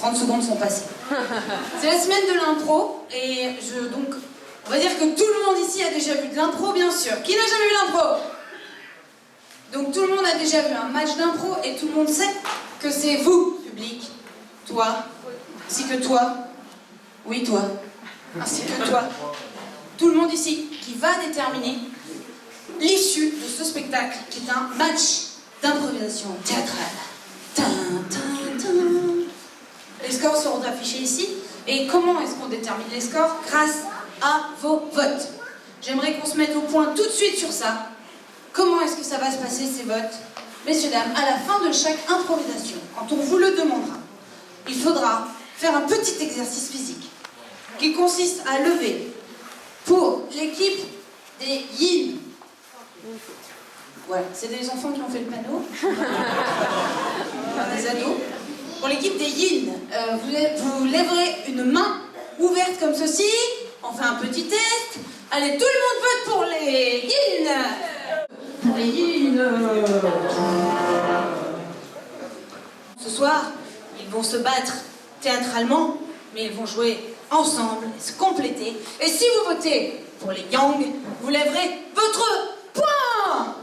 30 secondes sont passées. C'est la semaine de l'impro, et donc, on va dire que tout le monde ici a déjà vu de l'impro, bien sûr. Qui n'a jamais vu l'impro? Donc tout le monde a déjà vu un match d'impro, et tout le monde sait que c'est vous, public, toi, ainsi que toi, oui toi, ainsi que toi, tout le monde ici, qui va déterminer l'issue de ce spectacle, qui est un match d'improvisation théâtrale. Tin, tin, tin. Les scores seront affichés ici. Et comment est-ce qu'on détermine les scores? Grâce à vos votes. J'aimerais qu'on se mette au point tout de suite sur ça. Comment est-ce que ça va se passer, ces votes? Messieurs, dames, à la fin de chaque improvisation, quand on vous le demandera, il faudra faire un petit exercice physique qui consiste à lever pour l'équipe des yin. Voilà, c'est des enfants qui ont fait le panneau. Des ados. Pour l'équipe des yin, vous lèverez une main ouverte comme ceci. On fait un petit test. Allez, tout le monde vote pour les yin. Pour les yin. Ce soir, ils vont se battre théâtralement, mais ils vont jouer ensemble, se compléter. Et si vous votez pour les yang, vous lèverez votre point.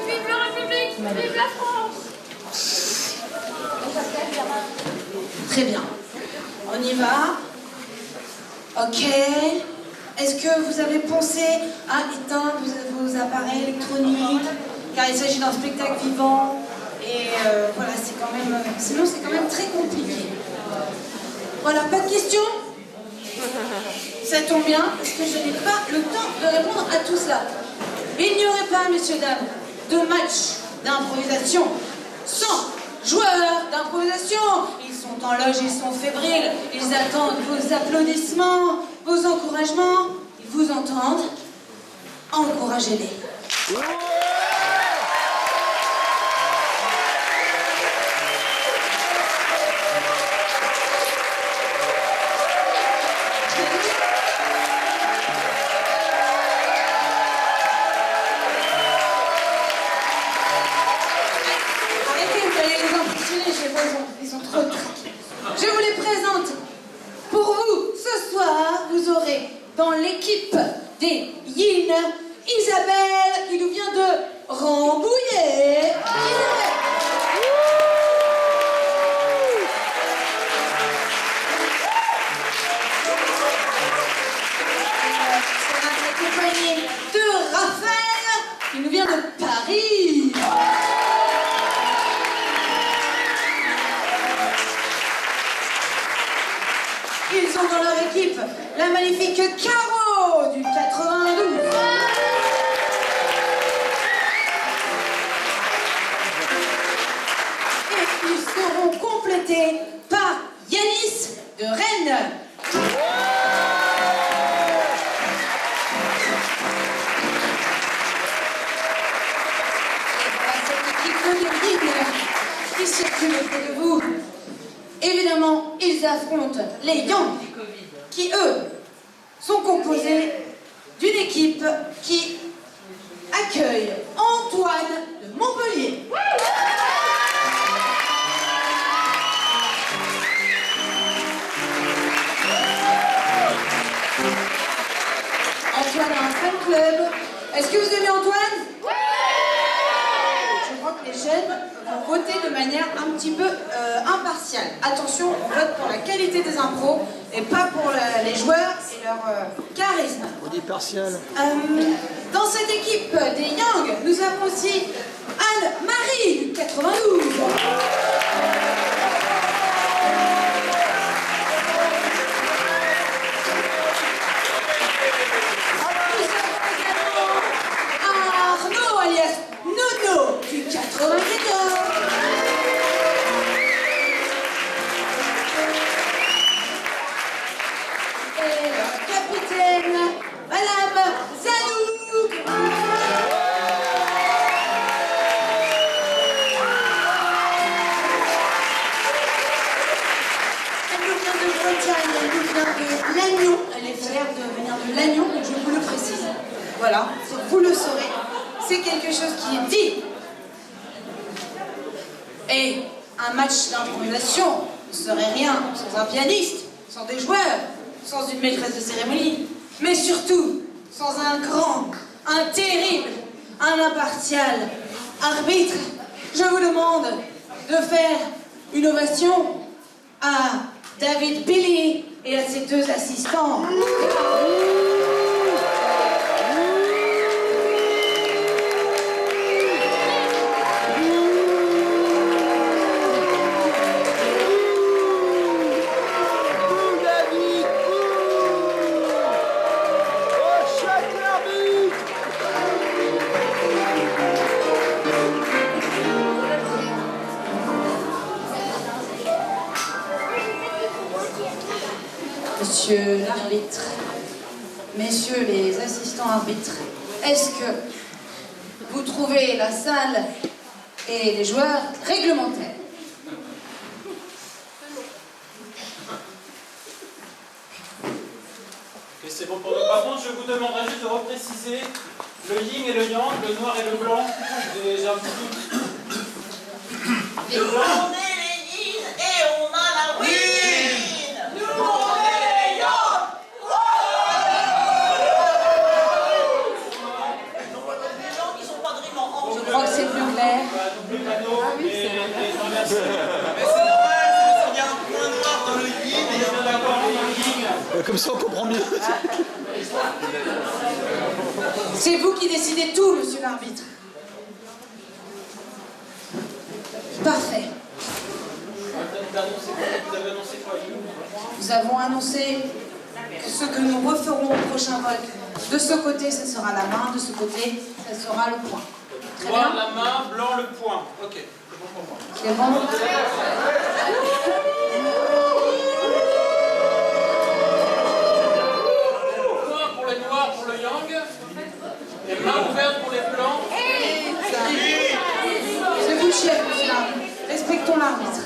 Vive la République, vive la France. Très bien. On y va. Ok. Est-ce que vous avez pensé à éteindre vos appareils électroniques? Car il s'agit d'un spectacle vivant. Et voilà, c'est quand même... Sinon, c'est quand même très compliqué. Voilà, pas de questions? Ça tombe bien, parce que je n'ai pas le temps de répondre à tout cela. Il n'y aurait pas, messieurs, dames, de match d'improvisation sans joueurs d'improvisation. Ils sont en loge, ils sont fébriles, ils attendent vos applaudissements, vos encouragements. Ils vous entendent. Encouragez-les. Ils sont trop traqués. Je vous les présente. Pour vous, ce soir, vous aurez dans l'équipe des yin, Isabelle, qui nous vient de Rambouillet. Isabelle. Sera accompagnée de Raphaël, qui nous vient de Paris. Ils ont dans leur équipe la magnifique Caro du 92. Et ils seront complétés par Yanis de Rennes. Et voilà cette équipe de Yin qui circule auprès de vous. Évidemment, ils affrontent les Yang, qui, eux, sont composés d'une équipe qui accueille Antoine de Montpellier. Antoine a un fan club. Est-ce que vous aimez Antoine? Je crois que les jeunes vont voter de manière un petit peu impartiale. Attention, on vote pour la qualité des impros et pas pour les joueurs et leur charisme. On dit partial. Dans cette équipe des Yang, nous avons aussi Anne-Marie du 92. Arnaud alias Nono du 94. Et leur capitaine, Madame Zanouk. Elle nous vient de Bretagne, elle nous vient de Lannion. Elle est fière de venir de Lannion, donc je vous le précise. Voilà, vous le saurez. C'est quelque chose qui est dit. Et un match d'improvisation ne serait rien sans un pianiste, sans des joueurs, sans une maîtresse de cérémonie, mais surtout sans un grand, un terrible, un impartial arbitre. Je vous demande de faire une ovation à David Billy et à ses deux assistants. Monsieur l'arbitre, messieurs les assistants arbitres, est-ce que vous trouvez la salle et les joueurs réglementaires? Ok, c'est bon pour nous. Par contre, je vous demanderai juste de repréciser le yin et le yang, le noir et le blanc. J'ai un petit doute. On est les yin et on a la win. Nous on est les yang. Les gens qui sont pas vraiment en Je crois que c'est plus clair. Donc le panneau et les inverses. Mais c'est normal, il y a un point noir dans le yin et il y a un Bien d'accord, le yin. Comme ça, on comprend mieux. C'est vous qui décidez tout, monsieur l'arbitre. Parfait. Vous avez annoncé quoi, Yin? Nous avons annoncé que ce que nous referons au prochain vote, de ce côté, ce sera la main, de ce côté, ce sera le poing. Très Noir, bien. la main, blanc, le poing. Ok, c'est bon pour moi. C'est bon. Point pour les noirs, pour le yang. Et main ouverte pour les blancs. C'est vous le chef, monsieur l'arbitre. Respectons l'arbitre.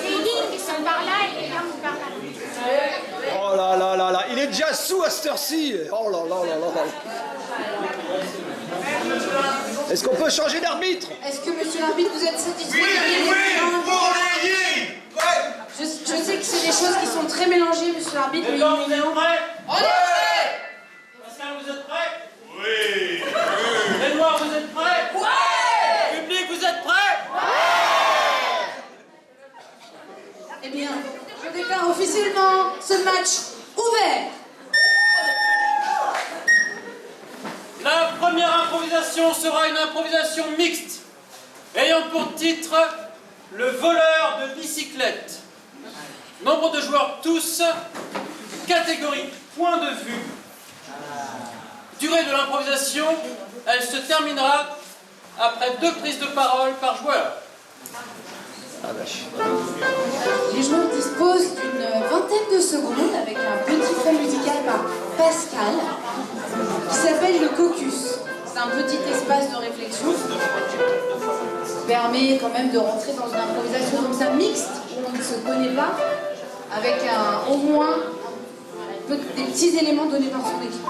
Les lignes qui sont par là et les liens par là. Oh là là là là, il est déjà sous à cette heure-ci. Oh là là là là là. Est-ce qu'on peut changer d'arbitre? Est-ce que, monsieur l'arbitre, vous êtes satisfait? pour les yin. Ouais. Je sais que c'est des choses qui sont très mélangées, monsieur l'arbitre, mais Les blancs, vous êtes prêts? on est prêts! Pascal, vous êtes prêts? Oui. Les noirs, vous êtes prêts? Ouais! Public, vous êtes prêts? Eh bien, je déclare officiellement ce match ouvert. La première improvisation sera une improvisation mixte, ayant pour titre le voleur de bicyclette. Nombre de joueurs tous, catégorie point de vue. Durée de l'improvisation, elle se terminera après 2 prises de parole par joueur. Les joueurs disposent d'une vingtaine de secondes avec un petit fait musical par Pascal qui s'appelle le caucus. C'est un petit espace de réflexion qui permet quand même de rentrer dans une improvisation comme ça mixte où on ne se connaît pas avec au moins des petits éléments donnés par son équipe.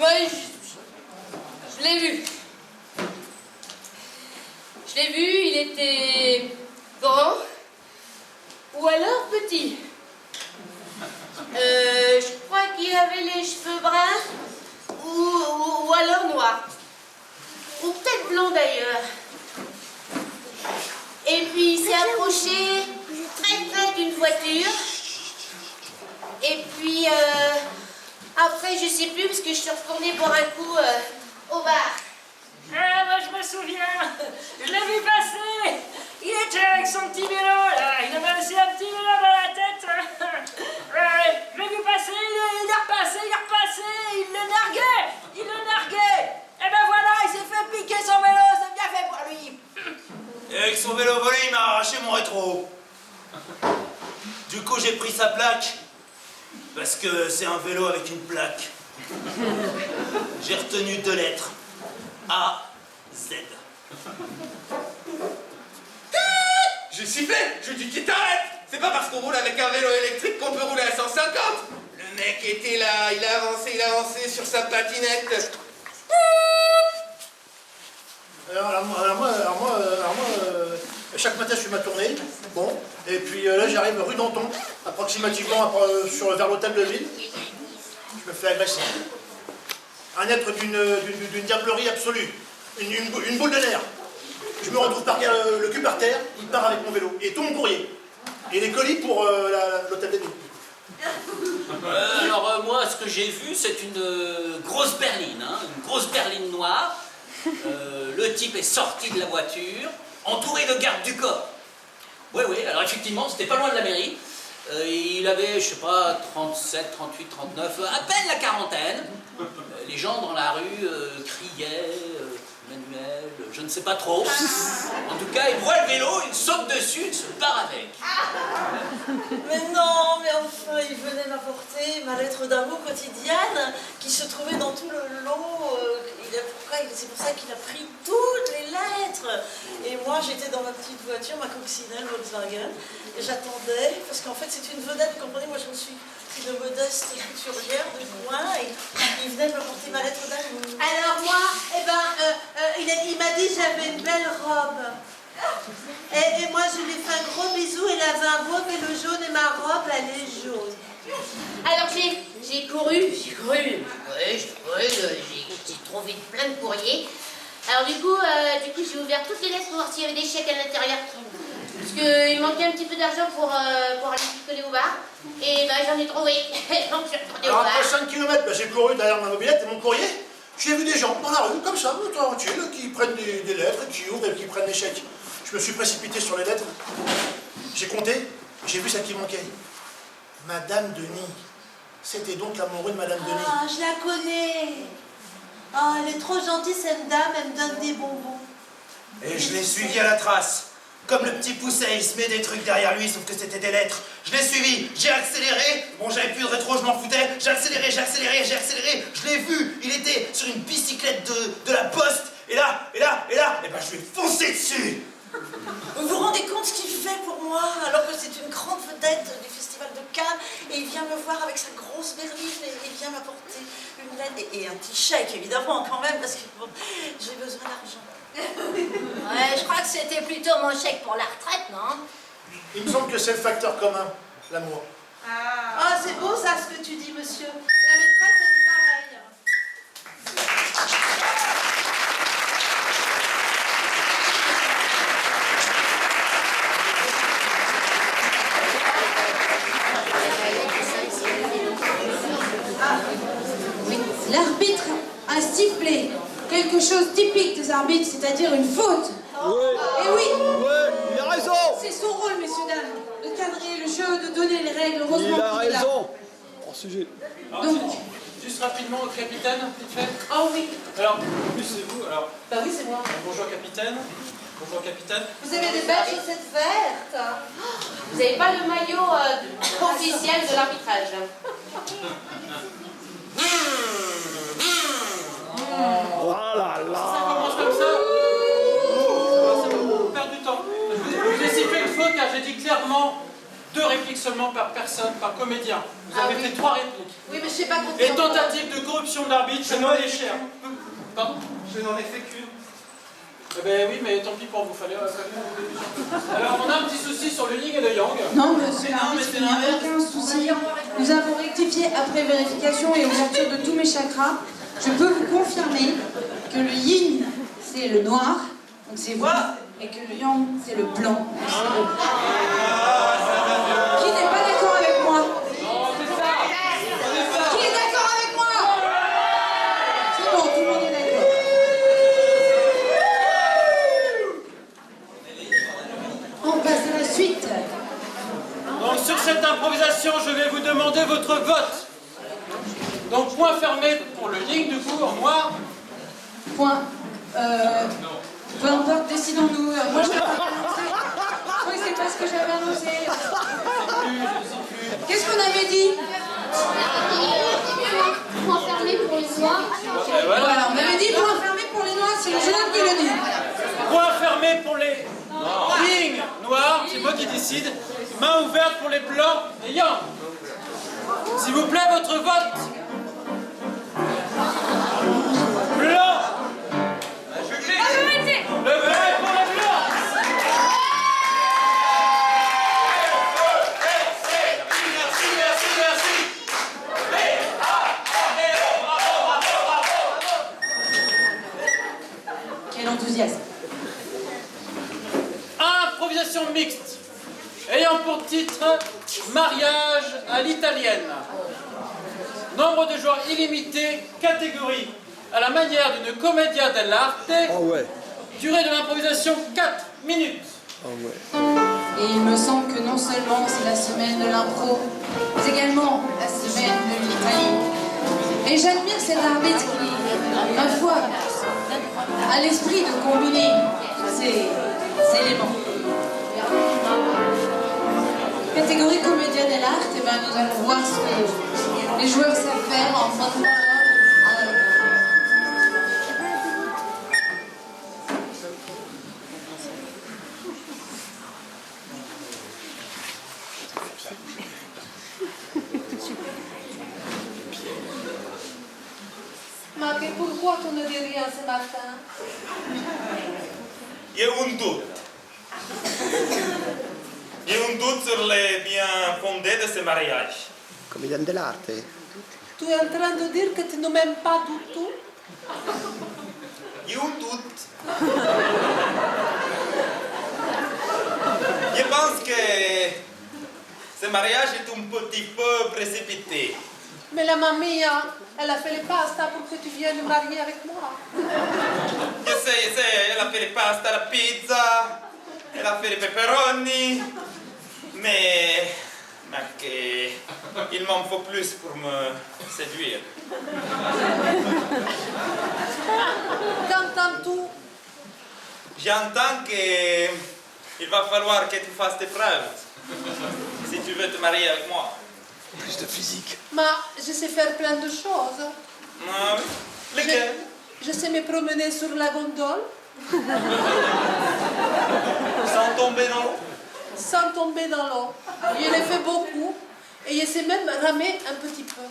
Oui, je l'ai vu. Je l'ai vu, il était grand ou alors petit. Je crois qu'il avait les cheveux bruns ou alors noirs. Ou peut-être blond d'ailleurs. Et puis il s'est approché très près d'une voiture. Et puis après je sais plus parce que je suis retournée boire un coup au bar. Ah, moi je me souviens, je l'ai vu passer. Il était avec son petit vélo là, il avait aussi un petit vélo dans la tête. Je l'ai vu passer, il est repassé, il le narguait. Et ben voilà, il s'est fait piquer son vélo, c'est bien fait pour lui. Et avec son vélo volé, il m'a arraché mon rétro. Du coup, j'ai pris sa plaque. Parce que c'est un vélo avec une plaque. J'ai retenu 2 lettres. A, Z. Je sifflais, je dis qu'il t'arrête. C'est pas parce qu'on roule avec un vélo électrique qu'on peut rouler à 150. qui était là, il a avancé sur sa patinette. Alors moi, chaque matin je fais ma tournée, bon, et puis là j'arrive rue Danton, approximativement vers l'hôtel de ville, je me fais agresser. Un être d'une diablerie absolue, une boule de nerfs. Je me retrouve par terre, le cul par terre, il part avec mon vélo, et tout mon courrier, et les colis pour l'hôtel de ville. Alors moi, ce que j'ai vu, c'est une grosse berline, hein, une grosse berline noire. Le type est sorti de la voiture, entouré de gardes du corps. Oui, alors effectivement, c'était pas loin de la mairie. Il avait, je sais pas, 37, 38, 39, à peine la quarantaine. Les gens dans la rue criaient, Manuel, je ne sais pas trop. En tout cas, il voit le vélo, il saute dessus, il se barre avec. Mais non, mais enfin, il venait m'apporter ma lettre d'amour quotidienne qui se trouvait dans tout le lot. C'est pour ça qu'il a pris toutes les lettres. Et moi, j'étais dans ma petite voiture, ma coccinelle Volkswagen, et j'attendais, parce qu'en fait, c'est une vedette, vous comprenez, moi, je suis une modeste couturière de coin, et il venait me porter ma lettre d'amour. Alors moi, il m'a dit que j'avais une belle robe. Et moi, je lui ai fait un gros bisou, il avait un beau vélo jaune et ma robe, elle est jaune. Alors j'ai couru, j'ai trouvé plein de courriers. Alors du coup j'ai ouvert toutes les lettres pour voir s'il y avait des chèques à l'intérieur. Parce qu'il manquait un petit peu d'argent pour aller picoler au bar. Et j'en ai trouvé. Donc je suis retournée au Alors bar. après 5 km, j'ai couru derrière ma mobilette et mon courrier. J'ai vu des gens dans la rue, comme ça, tranquille, qui prennent des lettres, qui ouvrent et qui prennent des chèques. Je me suis précipité sur les lettres. J'ai compté, j'ai vu celle qui manquait. Madame Denis. C'était donc l'amoureux de Madame Denis. Ah, je la connais. Ah, elle est trop gentille cette dame, elle me donne des bonbons. Et je l'ai suivi à la trace. Comme le petit pousset, il se met des trucs derrière lui, sauf que c'était des lettres. Je l'ai suivi, j'ai accéléré. Bon, j'avais plus de rétro, je m'en foutais. J'ai accéléré. Je l'ai vu, il était sur une bicyclette de la poste. Et là, je lui ai foncé dessus. Vous vous rendez compte ce qu'il fait pour moi, alors que c'est une grande vedette du Festival de Cannes, et il vient me voir avec sa grosse berline, et il vient m'apporter une lettre, et un petit chèque, évidemment, quand même, parce que bon, j'ai besoin d'argent. Ouais, je crois que c'était plutôt mon chèque pour la retraite, non? Il me semble que c'est le facteur commun, l'amour. Ah, c'est beau ça ce que tu dis, monsieur. La maîtresse a dit pareil. L'arbitre a sifflé quelque chose typique des arbitres, c'est-à-dire une faute. Et oui, Il a raison. c'est son rôle, messieurs, dames, de cadrer le jeu, de donner les règles. Heureusement Il a qu'il est là. raison. Hors sujet. Donc, Juste rapidement, capitaine, vite fait. oh oui, Alors, en plus c'est vous, alors, bah oui, c'est moi. bonjour capitaine. Bonjour capitaine. Vous avez des belles chaussettes vertes. Vous n'avez pas le maillot officiel de l'arbitrage. Oh là là. Ça commence comme ça. On perd du temps. Je vous ai sifflé une faute car j'ai dit clairement 2 répliques seulement par personne, par comédien. Vous avez fait 3 répliques. Oui, mais je sais pas compter. Et tentative de corruption d'arbitre, je m'en ai cher. Pardon? Je n'en ai fait qu'une. Eh ben oui, mais tant pis pour vous, fallait Alors, on a un petit souci sur le yin et le yang. Non, monsieur l'arbitre, il n'y a aucun souci. Nous avons rectifié après vérification et ouverture de tous mes chakras. Je peux vous confirmer que le yin, c'est le noir, donc c'est vous, et que le yang, c'est le blanc. Qui n'est pas d'accord avec moi? Qui est d'accord avec moi? C'est bon, tout le monde est d'accord. On passe à la suite. Donc, sur cette improvisation, je vais vous demander votre vote. Donc, point fermé pour le yin, du coup, en noir. Point. Peu importe, décidons-nous. Moi, je l'ai pas annoncé. Oui, c'est pas ce que j'avais annoncé. Qu'est-ce qu'on avait dit? Point fermé pour les noirs. Voilà, on avait dit point fermé pour les noirs, c'est le jaune qui le dit. Point fermé pour les yin noirs, c'est moi qui décide. Main ouverte pour les blancs et yang. S'il vous plaît, votre vote. Blanc. Majorité. Le blanc est pour le blanc. Quel enthousiasme. Improvisation mixte, ayant pour titre Mariage à l'italienne. Nombre de joueurs illimité, catégorie à la manière d'une commedia dell'arte. Oh ouais. Durée de l'improvisation 4 minutes. Oh ouais. Et il me semble que non seulement c'est la semaine de l'impro, mais également la semaine de l'Italie. Et j'admire cet arbitre qui, ma foi, a l'esprit de combiner ces éléments. Catégorie comédia dell'arte, eh ben, nous allons voir ce que les joueurs savent faire en fin de monologue. Mais pourquoi tu ne dis rien ce matin? Il y a un doute. Il y a un doute sur les bien fondés de ce mariage. Comédienne dell'arte. Tu es en train de dire que tu ne m'aimes pas du tout? Il y a un doute. Je pense que ce mariage est un petit peu précipité. Mais la mamie, elle a fait les pastas pour que tu viennes marier avec moi. Je sais, elle a fait les pastas, la pizza, elle a fait les pepperoni, mais il m'en faut plus pour me séduire. Qu'entends-tu? J'entends qu'il va falloir que tu fasses tes preuves si tu veux te marier avec moi. Plus de physique. Mais je sais faire plein de choses. Ah oui? Lesquelles? Je sais me promener sur la gondole. Sans tomber dans l'eau? Sans tomber dans l'eau. Je l'ai fait beaucoup. Et je sais même ramer un petit peu.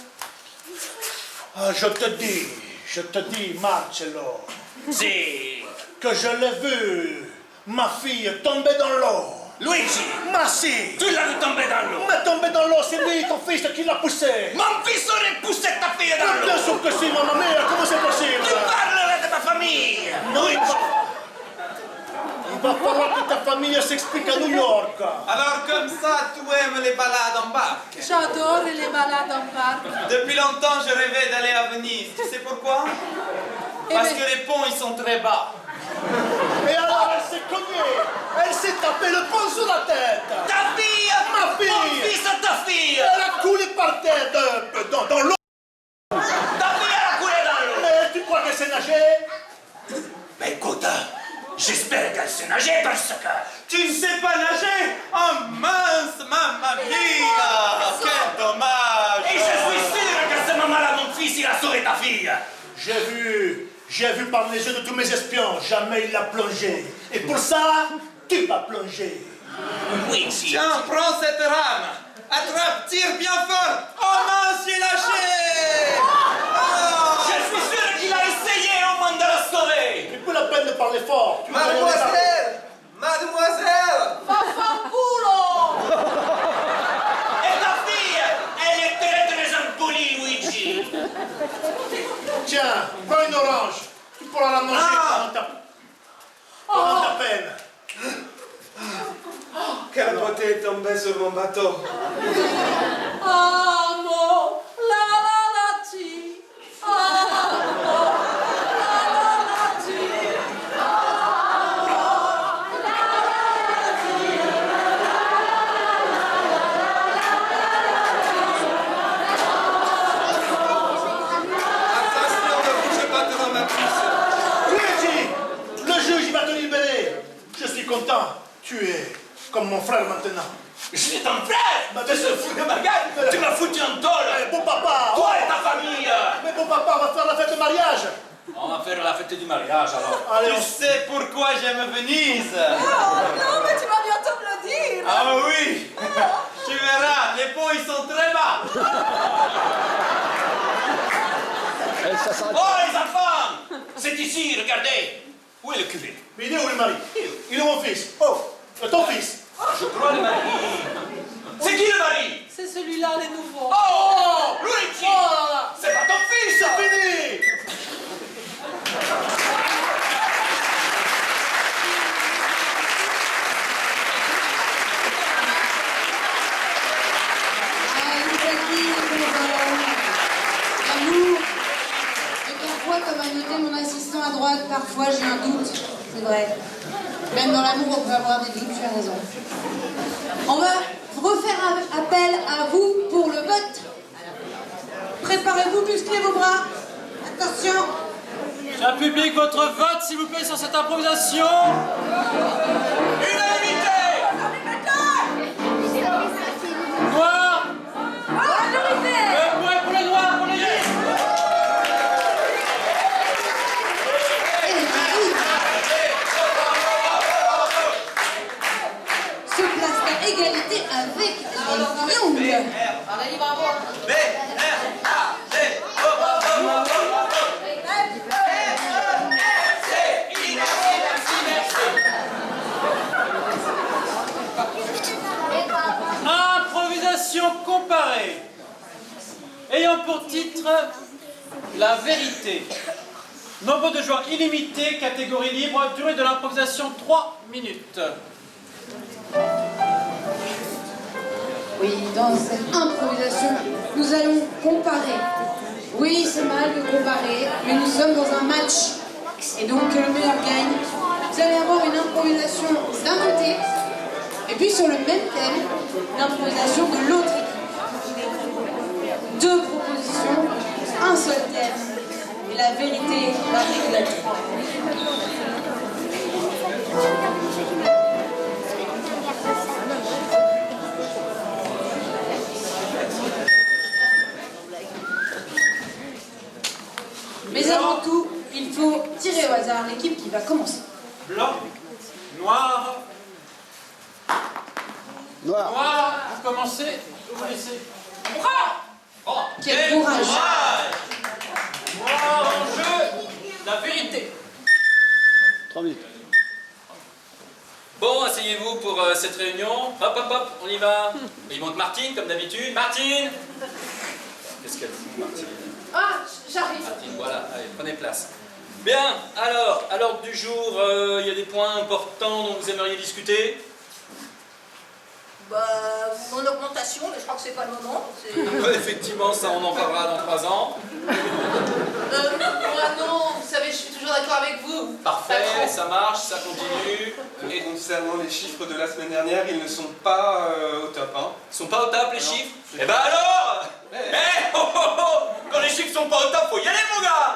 Ah, je te dis, Marcello, Si. que je l'ai vu, ma fille tomber dans l'eau. Luigi, Ma si! tu l'as vu tomber dans l'eau. Mais tomber dans l'eau, c'est lui, ton fils, qui l'a poussé. Mon fils aurait poussé ta fille dans l'eau. Bien sûr que si, maman mère, comment c'est possible? Tu parles de ta famille. Non, il va falloir que ta famille s'explique à New York. Alors comme ça, tu aimes les balades en barque? J'adore les balades en parc. Depuis longtemps, je rêvais d'aller à Venise. Tu sais pourquoi? Parce que les ponts, ils sont très bas. Et alors, elle s'est cognée. Elle s'est tapé le pont sur la tête. Ta fille. Ma fille. Mon fils à ta fille. Elle a coulé par terre dans l'eau. Ta fille a coulé dans l'eau. Mais tu crois qu'elle sait nager? Mais écoute, j'espère qu'elle sait nager parce que... Tu ne sais pas nager? Oh mince, mamma mia! Quel dommage! Et je suis sûr qu'à ce moment-là, mon fils, il a sauvé ta fille. J'ai vu par les yeux de tous mes espions, jamais il l'a plongé. Et pour ça, tu vas plonger. Luigi. Tiens, prends cette rame! Attrape, tire bien fort! Oh mince, j'ai lâché! Oh. Je suis sûr qu'il a essayé au moins de la sauver. C'est plus la peine de parler fort. Mademoiselle! Mademoiselle! Vaffanculo! Et ta fille, elle est très très impolie, Luigi. Tiens, prends une orange. Tu pourras la manger pendant ta peine. Quelle beauté est tombée sur mon bateau! Amo la ti. Amo la ti. Attention, ne bougez pas devant ma puce! Luigi, le juge il va te libérer. Je suis content. Tu es comme mon frère maintenant. Je suis ton frère. Bah, Tu te fous de ma gueule. Tu m'as foutu en tôle. Bon papa. Toi et ta famille. Mais bon papa, on va faire la fête de mariage. On va faire la fête du mariage alors. Allez, Tu sais pourquoi j'aime Venise? Oh non, mais tu vas bientôt me le dire. Ah oui! Tu verras, les pots ils sont très bas. Ça s'arrête. Oh les enfants! C'est ici, regardez! Où est le cuvée? Mais il est où le mari? Il est mon fils. Oh, ton fils. Je crois le mari. C'est qui le mari? C'est celui-là, les nouveaux. Oh! Luigi! C'est pas ton fils! C'est fini. L'amour. Et parfois, comme a noté mon assistant à droite, parfois j'ai un doute. C'est vrai. Même dans l'amour, on peut avoir des doutes, tu as raison. On va refaire appel à vous pour le vote. Préparez-vous, musclez vos bras. Attention. Cher public, votre vote, s'il vous plaît, sur cette improvisation. Unanimité! Noir. Le point pour les noirs, pour les libres. Se place à égalité avec les Young. Improvisation comparée. Ayant pour titre la vérité. Nombre de joueurs illimité, catégorie libre, durée de l'improvisation 3 minutes. Oui, dans cette improvisation, nous allons comparer. Oui, c'est mal de comparer, mais nous sommes dans un match. Et donc, le meilleur gagne. Vous allez avoir une improvisation d'un côté, et puis sur le même thème, l'improvisation de l'autre équipe. Deux propositions, un seul thème, et la vérité va éclater. Mais avant tout, il faut tirer au hasard l'équipe qui va commencer. Blanc, noir, Noir. noir, vous commencez, vous laissez. Oh, Quel courage! Noir en jeu, la vérité. 3 minutes. Bon, asseyez-vous pour cette réunion. Hop, hop, hop, on y va. Il manque Martine, comme d'habitude. Martine! Qu'est-ce qu'elle fout, Martine? Ah, j'arrive. Martine, voilà, allez, prenez place. Bien, alors, à l'ordre du jour, il y a des points importants dont vous aimeriez discuter. Bah, mon augmentation, mais je crois que c'est pas le moment. Effectivement, ça, on en parlera dans 3 ans. Moi non, vous savez, je suis toujours d'accord avec vous. Parfait, ça marche, ça continue. Et concernant les chiffres de la semaine dernière, ils ne sont pas au top. Hein. Ils sont pas au top, les chiffres? Eh ben alors! Oh, oh, oh! Quand les chiffres sont pas au top, faut y aller, mon gars!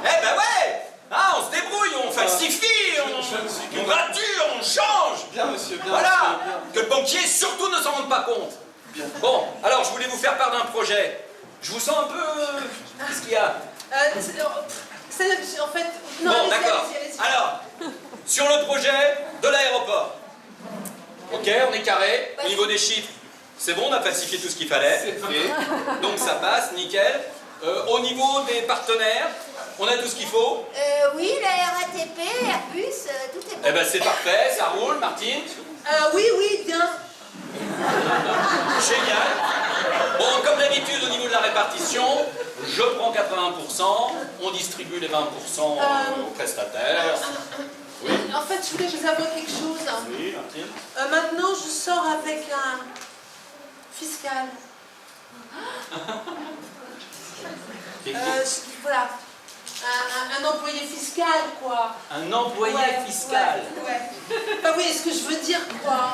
Eh ben ouais! Ah, on se débrouille, on falsifie, on rature, on change! Bien, monsieur, bien. Voilà! Monsieur, bien. Que le banquier, surtout, ne s'en rende pas compte. Bon, alors, je voulais vous faire part d'un projet. Je vous sens un peu... Qu'est-ce qu'il y a? En fait, non, Bon, allez-y, d'accord. allez-y. Alors, sur le projet de l'aéroport. Ok, on est carré. Au niveau des chiffres, c'est bon, on a falsifié tout ce qu'il fallait. C'est fait. Donc ça passe, nickel. Au niveau des partenaires, on a tout ce qu'il faut. Oui, la RATP, Airbus, tout est bon. Eh ben c'est parfait, ça roule, Martine. Oui, oui, bien. Génial. Bon, comme d'habitude, au niveau de la répartition, je prends 80%, on distribue les 20% aux prestataires. Oui. En fait, je voulais vous avouer quelque chose. Oui, Martine. Maintenant, je sors avec un fiscal. Voilà. Un employé fiscal, quoi. Un employé Ouais, fiscal. Ouais. Bah oui, est-ce que je veux dire, quoi?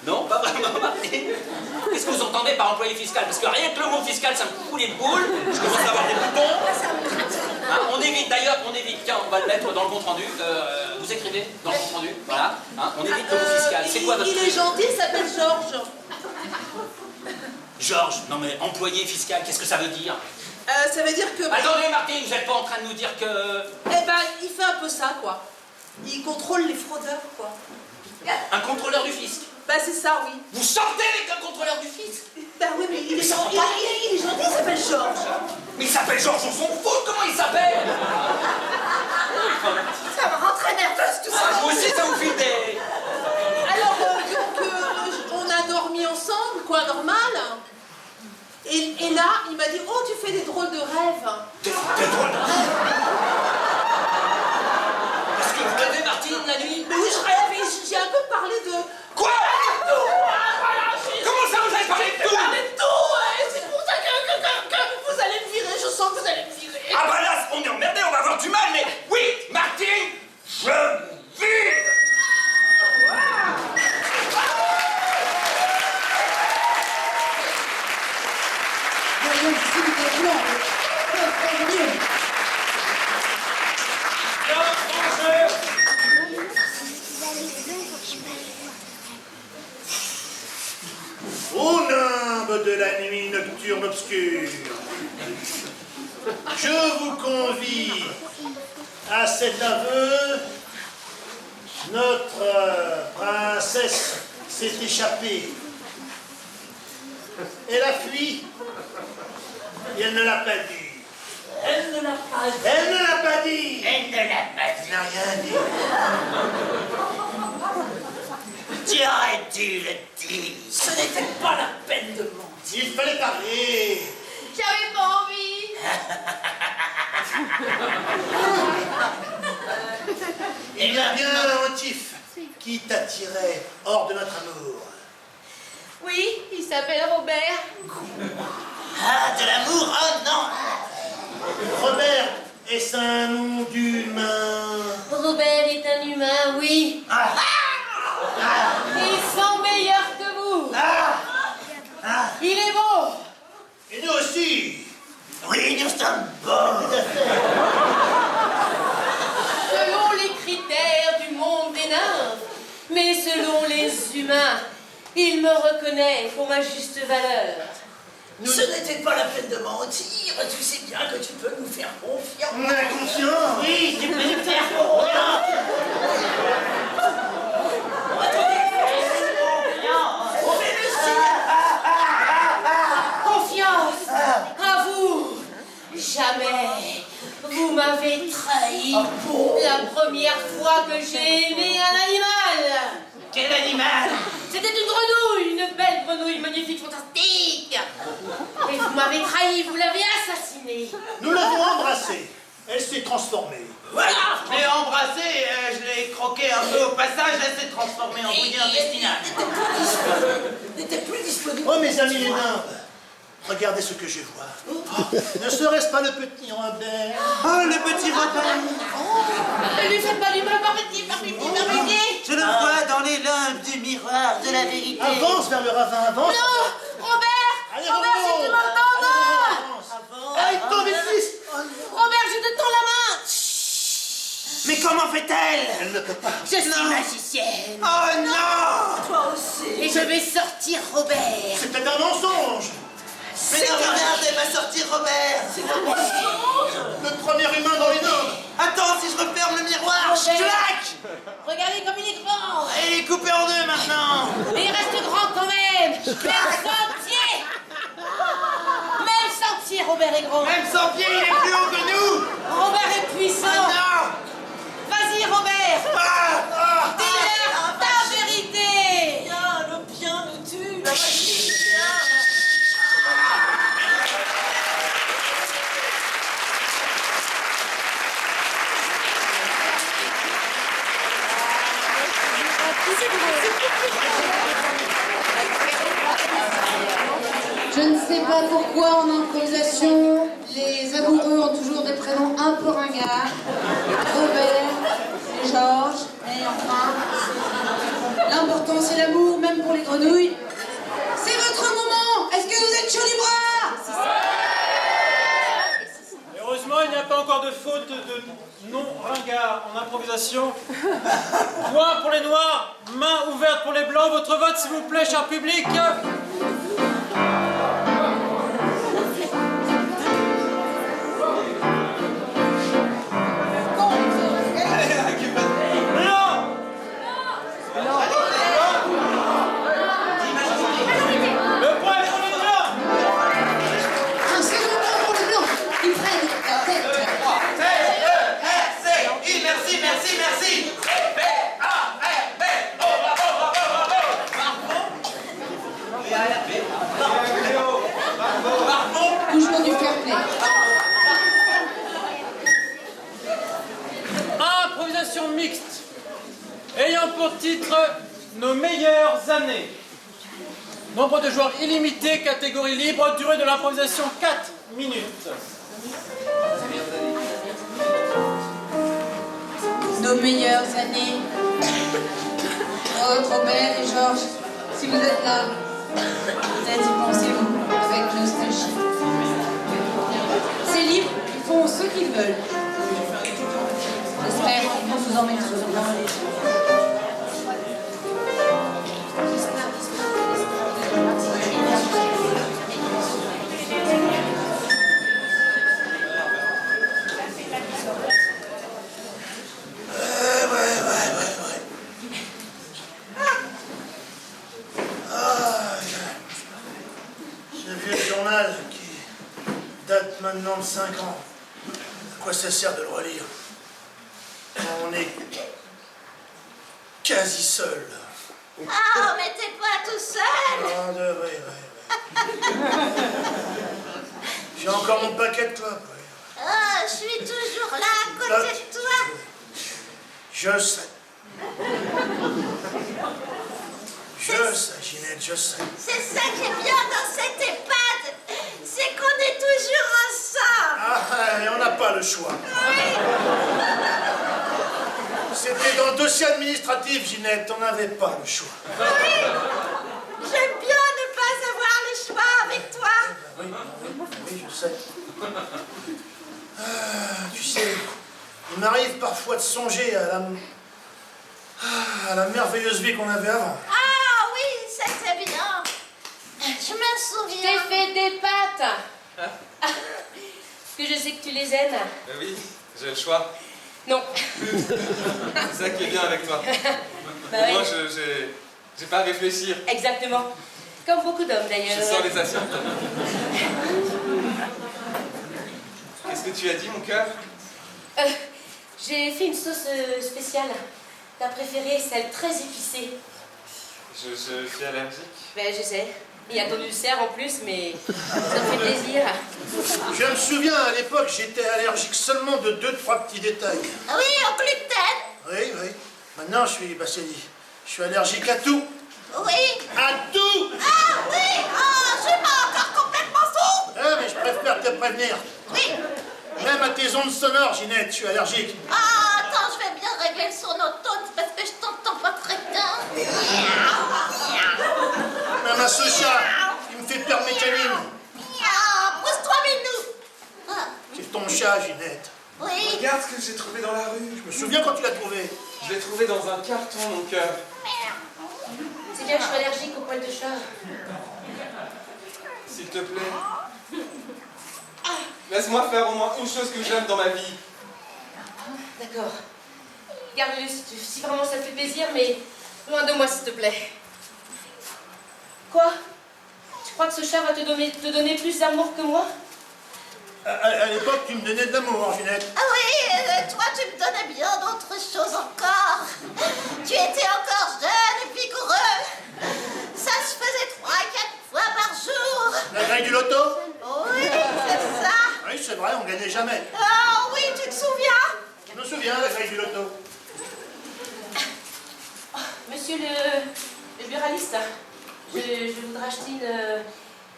Non, pas vraiment, Martine. Qu'est-ce que vous entendez par employé fiscal? Parce que rien que le mot fiscal, ça me fout les boules. Je commence à avoir des boutons. Hein, on évite, d'ailleurs, on évite. Tiens, on va le mettre dans le compte-rendu. Vous écrivez dans le compte-rendu. Voilà. Hein, on évite le mot fiscal. C'est quoi votre Il est truc? gentil, il s'appelle Georges. Georges, non mais employé fiscal, qu'est-ce que ça veut dire? Ça veut dire que... Attendez, Martine, vous n'êtes pas en train de nous dire que... Eh ben, il fait un peu ça, quoi. Il contrôle les fraudeurs, quoi. Un contrôleur du fisc. Bah c'est ça, oui. Vous sortez avec un contrôleur du fisc? Bah oui, mais il est gentil, il s'appelle Georges. Mais il s'appelle Georges, on s'en fout, comment il s'appelle? Ça me rend très nerveuse tout ça. Moi aussi, ça vous fait des... Alors, on a dormi ensemble, quoi, normal. Et là, il m'a dit, oh, tu fais des drôles de rêves. Des drôles de rêves? Est-ce que vous rêvez, Martine, la nuit? Mais oui, je rêve et j'ai un peu parlé de... Quoi? Comment ça, vous avez parlé de tout? Parlé de tout, ouais. C'est pour ça que vous allez me virer, je sens que vous allez me virer. Ah bah là, on est emmerdé, on va avoir du mal, mais oui, Martine, je vire. Ô nimbe de la nuit nocturne obscure, je vous convie à cet aveu. Notre princesse s'est échappée. Elle a fui et elle ne l'a pas dit. Elle ne l'a pas dit. Elle ne l'a pas dit. Elle ne l'a pas dit. Elle n'a rien dit. Tu aurais dû le dire. Ce n'était pas la peine de mentir. Il fallait parler. J'avais pas envie. Il y a bien un motif qui t'attirait hors de notre amour. Oui, il s'appelle Robert. Ah, de l'amour, oh non. Robert, est-ce un nom d'humain? Robert est un humain, oui. Il sent meilleur que vous. Il est beau. Et nous aussi. Oui, nous sommes beaux. Selon les critères du monde des nymphes, mais selon les humains, il me reconnaît pour ma juste valeur. Ce n'était pas la peine de mentir. Tu sais bien que tu peux nous faire confiance. On a confiance. Oui, tu peux nous faire confiance. Confiance à vous. Jamais vous m'avez trahi. La première fois que j'ai aimé un animal. Quel animal? C'était une grenouille, une belle grenouille magnifique, fantastique. Et vous m'avez trahi, vous l'avez assassinée. Nous l'avons embrassée. Elle s'est transformée. Voilà, je l'ai embrassée, je l'ai croquée un peu au passage, elle s'est transformée en bouillie intestinale. N'était plus disponible. Oh mes amis les nymphes, regardez ce que je vois. Oh, ne serait-ce pas le petit Robert? Oh, le petit Robert. Ne lui faites pas du mal, par pitié, par pitié, par pitié. Je le vois dans les limbes du miroir de la vérité. Avance vers le ravin, avance. Non, Robert. Allez, Robert, Robert, si tu m'entends. avance. Allez, tombe ici. Robert, je te tends la main. Mais comment fait-elle? Elle ne peut pas. Je suis magicienne. Oh non! Toi aussi. Et je vais sortir Robert. C'est peut-être un mensonge. Mais non, regarde, elle va sortir Robert. C'est un mensonge. Le premier humain dans les nymphes. Attends, si je referme le miroir, je Robert. claque. Regardez comme il est grand. Elle est coupée en deux maintenant. Mais il reste grand quand même. Même sentier. Même sentier, Robert est grand. Même sans pied, il est plus haut que nous. Robert est puissant. Non. Vas-y, Robert. Dis-leur ta vérité. Bien, le bien nous tue. La magie, bien. Je ne sais pas pourquoi en improvisation, les amoureux ont toujours des prénoms un peu ringards. Robert, Georges, et enfin, l'important c'est l'amour, même pour les grenouilles. C'est votre moment. Est-ce que vous êtes chaud du bras? Heureusement, il n'y a pas encore de faute de non-ringard en improvisation. Point pour les noirs, main ouverte pour les blancs. Votre vote, s'il vous plaît, cher public. Blanc! mixte ayant pour titre Nos meilleures années. Nombre de joueurs illimité, catégorie libre, durée de l'improvisation 4 minutes. Nos meilleures années. Aude, Robert et Georges, si vous êtes là, peut-être y pensez-vous avec nostalgie. C'est libre, ils font ce qu'ils veulent. J'espère qu'ils vont vous en mettre plein les yeux. Maintenant de 5 ans. À quoi ça sert de le relire? On est quasi seul. Ah, mais t'es pas tout seul. Ah, ouais. J'ai encore mon paquet de clopes. Ah, je suis toujours là, à côté de toi. Je sais. Je sais, Ginette, je sais. C'est ça qui est bien dans cette EHPAD. C'est qu'on est toujours ensemble. Ah, et on n'a pas le choix. Oui. C'était dans le dossier administratif, Ginette, on n'avait pas le choix. Oui. J'aime bien ne pas avoir le choix avec toi. Oui, je sais. Tu sais, il m'arrive parfois de songer à la merveilleuse vie qu'on avait avant. Ah oui, ça c'est bien. Je me souviens. T'es fait des pâtes. Que je sais que tu les aimes. Oui, j'ai le choix. Non. C'est ça qui est bien avec toi. Bah Moi, oui. j'ai pas à réfléchir. Exactement. Comme beaucoup d'hommes d'ailleurs. Je sors les assiettes. Qu'est-ce que tu as dit, mon cœur? J'ai fait une sauce spéciale. Ta préférée, celle très épicée. Je suis allergique. Ben, je sais. Il y a ton ulcère en plus, mais ça me fait plaisir. Je me souviens, à l'époque, j'étais allergique seulement de 2-3 petits détails. Oui, au gluten. Oui. Maintenant, je suis allergique à tout. Oui. À tout! Ah oui. Ah, je suis pas encore complètement fou. Mais je préfère te prévenir. Oui. Même à tes ondes sonores, Ginette, je suis allergique. Ah, attends, je vais bien régler le sonotone parce que je t'entends pas très bien. Même à ce chat, il me fait perdre mes canines. Ah, pousse-toi, Minou. C'est ton chat, Ginette. Oui. Regarde ce que j'ai trouvé dans la rue. Je me souviens quand tu l'as trouvé. Je l'ai trouvé dans un carton, mon cœur. C'est bien, je suis allergique au poil de chat. S'il te plaît. Laisse-moi faire au moins une chose que j'aime dans ma vie. D'accord. Garde-le si vraiment ça te fait plaisir, mais loin de moi, s'il te plaît. Quoi? Tu crois que ce chat va te donner plus d'amour que moi? À l'époque, tu me donnais de l'amour, Ginette. Ah oui, toi tu me donnais bien d'autres choses encore. Tu étais encore jeune et vigoureux. Ça se faisait 3-4 fois par jour. La grille du loto? Oui, c'est ça. Oui, c'est vrai, on gagnait jamais. Ah oui, tu te souviens? Je me souviens, la grille du loto. Monsieur le buraliste, je voudrais acheter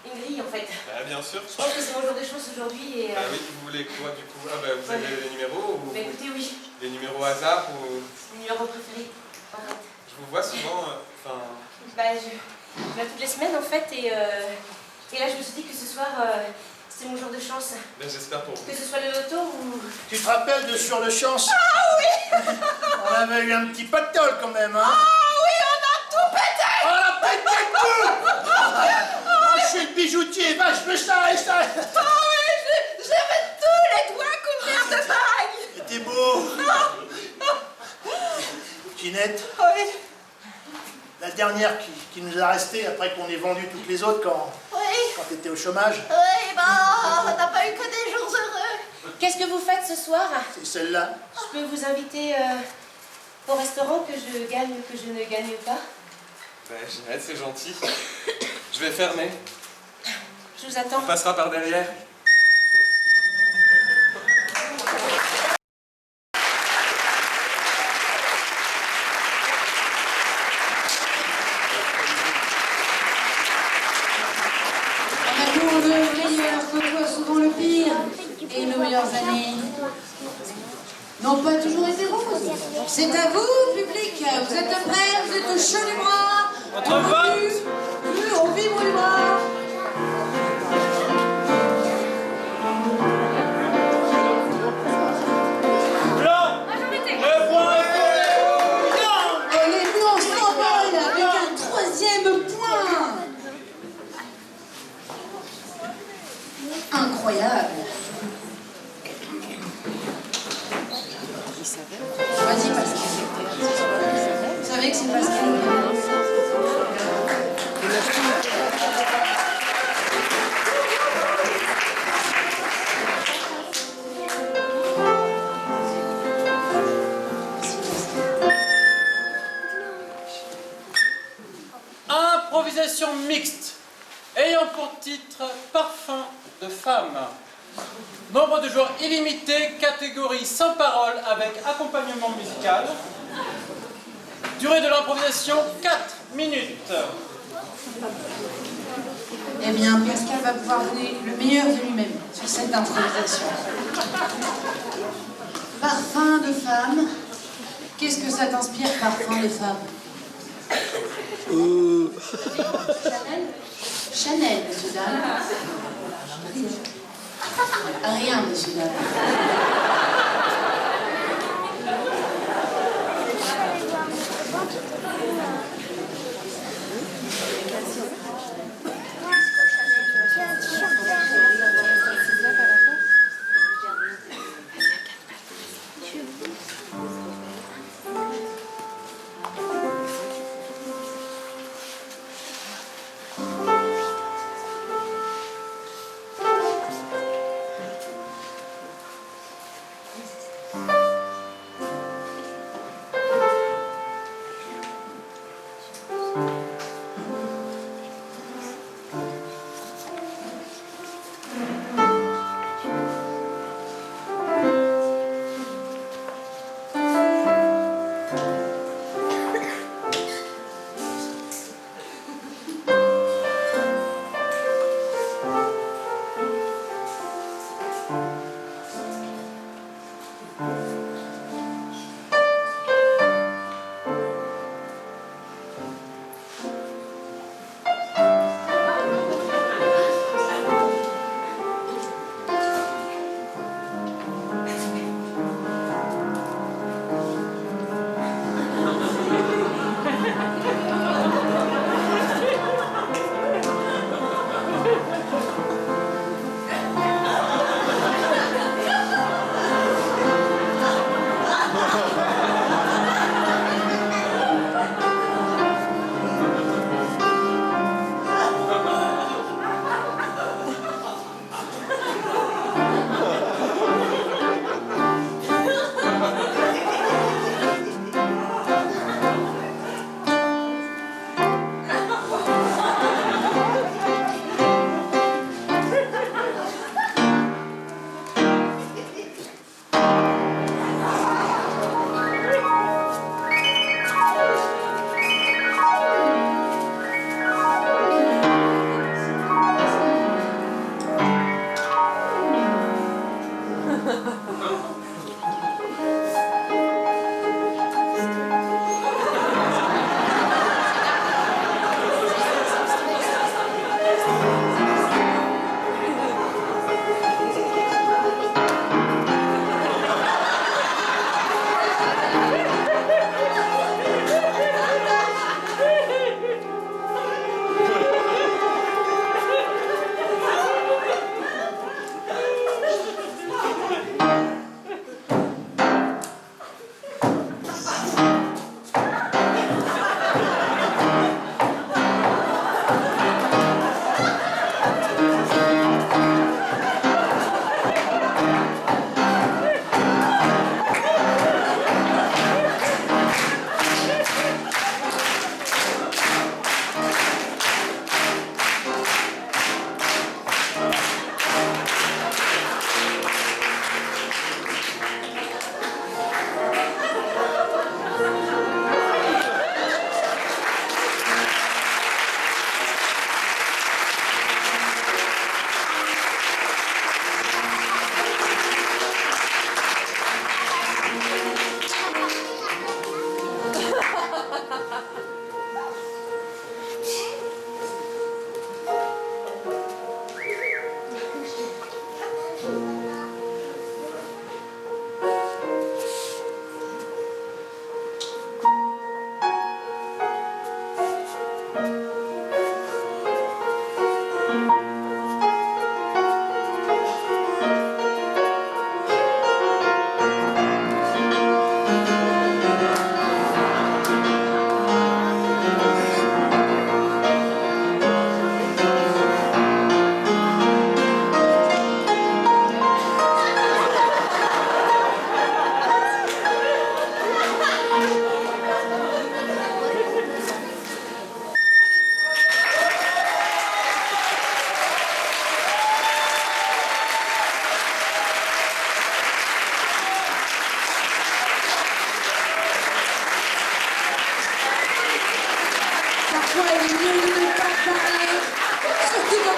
une grille en fait. Bah, bien sûr. Je pense que c'est mon jour de chance aujourd'hui et... Bah oui, vous voulez quoi du coup? Ah bah vous avez les numéros ou... Bah écoutez, oui. Les numéros au hasard ou... C'est mes numéros préférés, en fait. Je vous vois souvent, enfin... Bah je viens toutes les semaines en fait et là je me suis dit que ce soir c'était mon jour de chance. Ben, j'espère pour vous. Que ce soit le loto ou... Tu te rappelles de Sur le Chance? Ah oui. On avait eu un petit pactole quand même, hein? Ah oui, on a tout pété. On a pété tout. Je suis le bijoutier, va, je me charge. Ah oui, j'avais tous les doigts couverts de bagues. C'était beau. Ginette, Oui. la dernière qui nous a resté après qu'on ait vendu toutes les autres quand tu étais au chômage. Oui, bah, on n'a pas eu que des jours heureux. Qu'est-ce que vous faites ce soir? C'est celle-là. Je peux vous inviter au restaurant que je gagne ou que je ne gagne pas? Ben, Ginette, c'est gentil. Je vais fermer. Je vous attends. On passera par derrière. Et nos meilleures années n'ont pas toujours été roses. C'est à vous, public. Vous êtes prêts? Vous êtes au chaud du bras? Votre vote. On vibre les bras. Le point est pour les blancs. Et les blancs s'envolent avec un troisième point. Incroyable. Vas-y, Pascal. Vous savez que c'est Pascal. Improvisation mixte, ayant pour titre Parfum de femme. Nombre de joueurs illimité, catégorie sans parole avec accompagnement musical. Durée de l'improvisation 4 minutes. Eh bien, Pascal va pouvoir donner le meilleur de lui-même sur cette improvisation. Parfum de femme. Qu'est-ce que ça t'inspire, parfum de femme? Chanel? Chanel, monsieur Dalle. Rien, monsieur Dalle.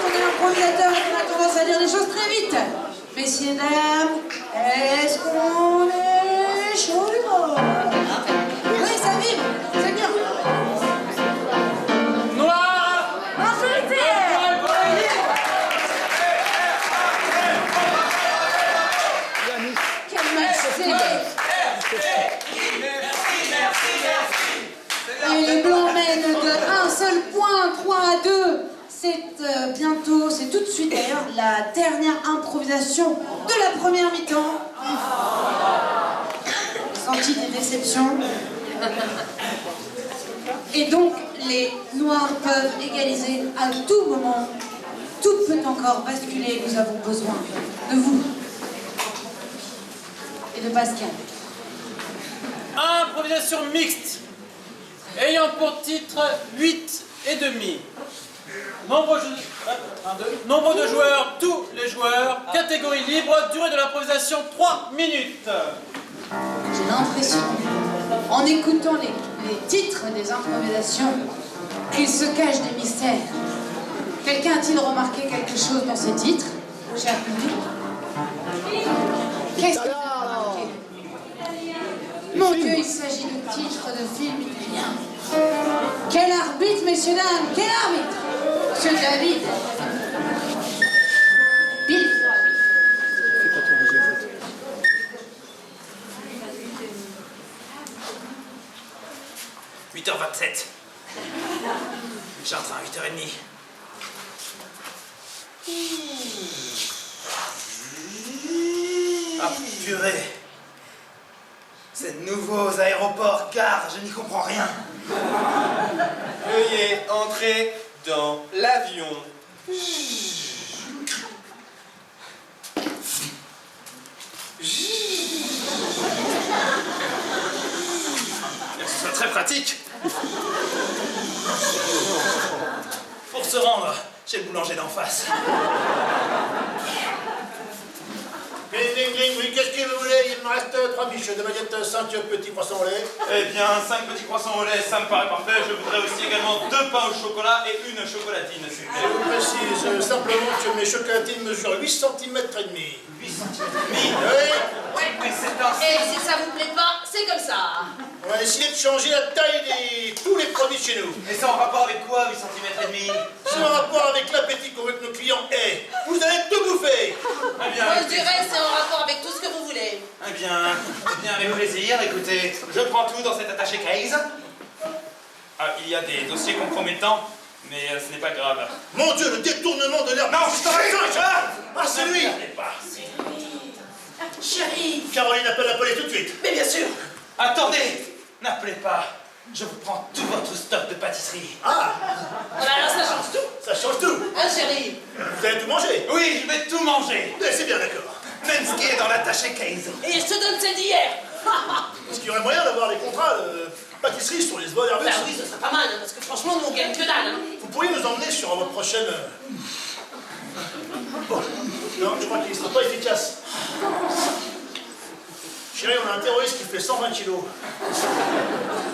on est improvisateur et qu'on a tendance à dire les choses très vite. Messieurs, dames, est-ce qu'on est chaud du monde? Oui, ça vibre, c'est bien. Noir. Majorité. Quel match serré. Et les Blancs mènent de un seul point, 3-2. C'est bientôt, c'est tout de suite d'ailleurs, la dernière improvisation de la première mi-temps. Senti des déceptions. Et donc, les Noirs peuvent égaliser à tout moment. Tout peut encore basculer. Nous avons besoin de vous et de Pascal. Improvisation mixte, ayant pour titre 8 et demi. Nombre de joueurs, tous les joueurs, catégorie libre, durée de l'improvisation 3 minutes. J'ai l'impression, en écoutant les titres des improvisations, qu'il se cache des mystères. Quelqu'un a-t-il remarqué quelque chose dans ces titres, cher public? Qu'est-ce que vous avez remarqué? Mon Dieu, il s'agit de titres de films italiens. Quel arbitre, messieurs, dames, quel arbitre? Monsieur David. Bill. 8h27. J'ai un train à 8h30. Ah purée. Ces nouveaux aéroports, gares, je n'y comprends rien. Veuillez entrer dans l'avion. Ce soit très pratique. Pour se rendre chez le boulanger d'en face. Gling, gling, gling, oui, qu'est-ce que vous voulez? Il me reste 3 biches de baguettes, 5 petits croissants au lait. Eh bien, 5 petits croissants au lait, ça me paraît parfait. Je voudrais aussi également 2 pains au chocolat et une chocolatine, s'il vous plaît. Je vous précise simplement que mes chocolatines mesurent 8 cm et demi. 8 cm. Oui. Ouais, mais c'est un... Et si ça vous plaît pas, c'est comme ça. On va décider de changer la taille de tous les produits chez nous. Et c'est en rapport avec quoi, 8 cm et demi? C'est en rapport avec l'appétit qu'on veut que nos clients aient. Vous allez tout bouffer. Eh bien, Moi, je dirais c'est en rapport avec tout ce que vous voulez. eh bien, avec plaisir. Écoutez, je prends tout dans cet attaché case. Ah, il y a des dossiers compromettants, mais ce n'est pas grave. Mon Dieu, le détournement de l'air. Non, je t'en prie, Ah, c'est lui. Chérie. Caroline appelle la police tout de suite. Mais bien sûr. Attendez, n'appelez pas. Je vous prends tout votre stock de pâtisserie. Ah, Alors ça change tout. ça change tout. Hein, chérie? Vous allez tout manger. Oui, je vais tout manger. C'est bien, d'accord. Même ce qui est dans l'attaché case. Et je te donne celle d'hier. Est-ce qu'il y aurait moyen d'avoir les contrats de pâtisserie sur les vols Airbus? Bah oui, ce serait pas mal, hein, parce que franchement, nous on gagne que dalle. Hein. Vous pourriez nous emmener sur votre prochaine... Bon, non, je crois qu'il ne sera pas efficace. Chérie, on a un terroriste qui fait 120 kilos.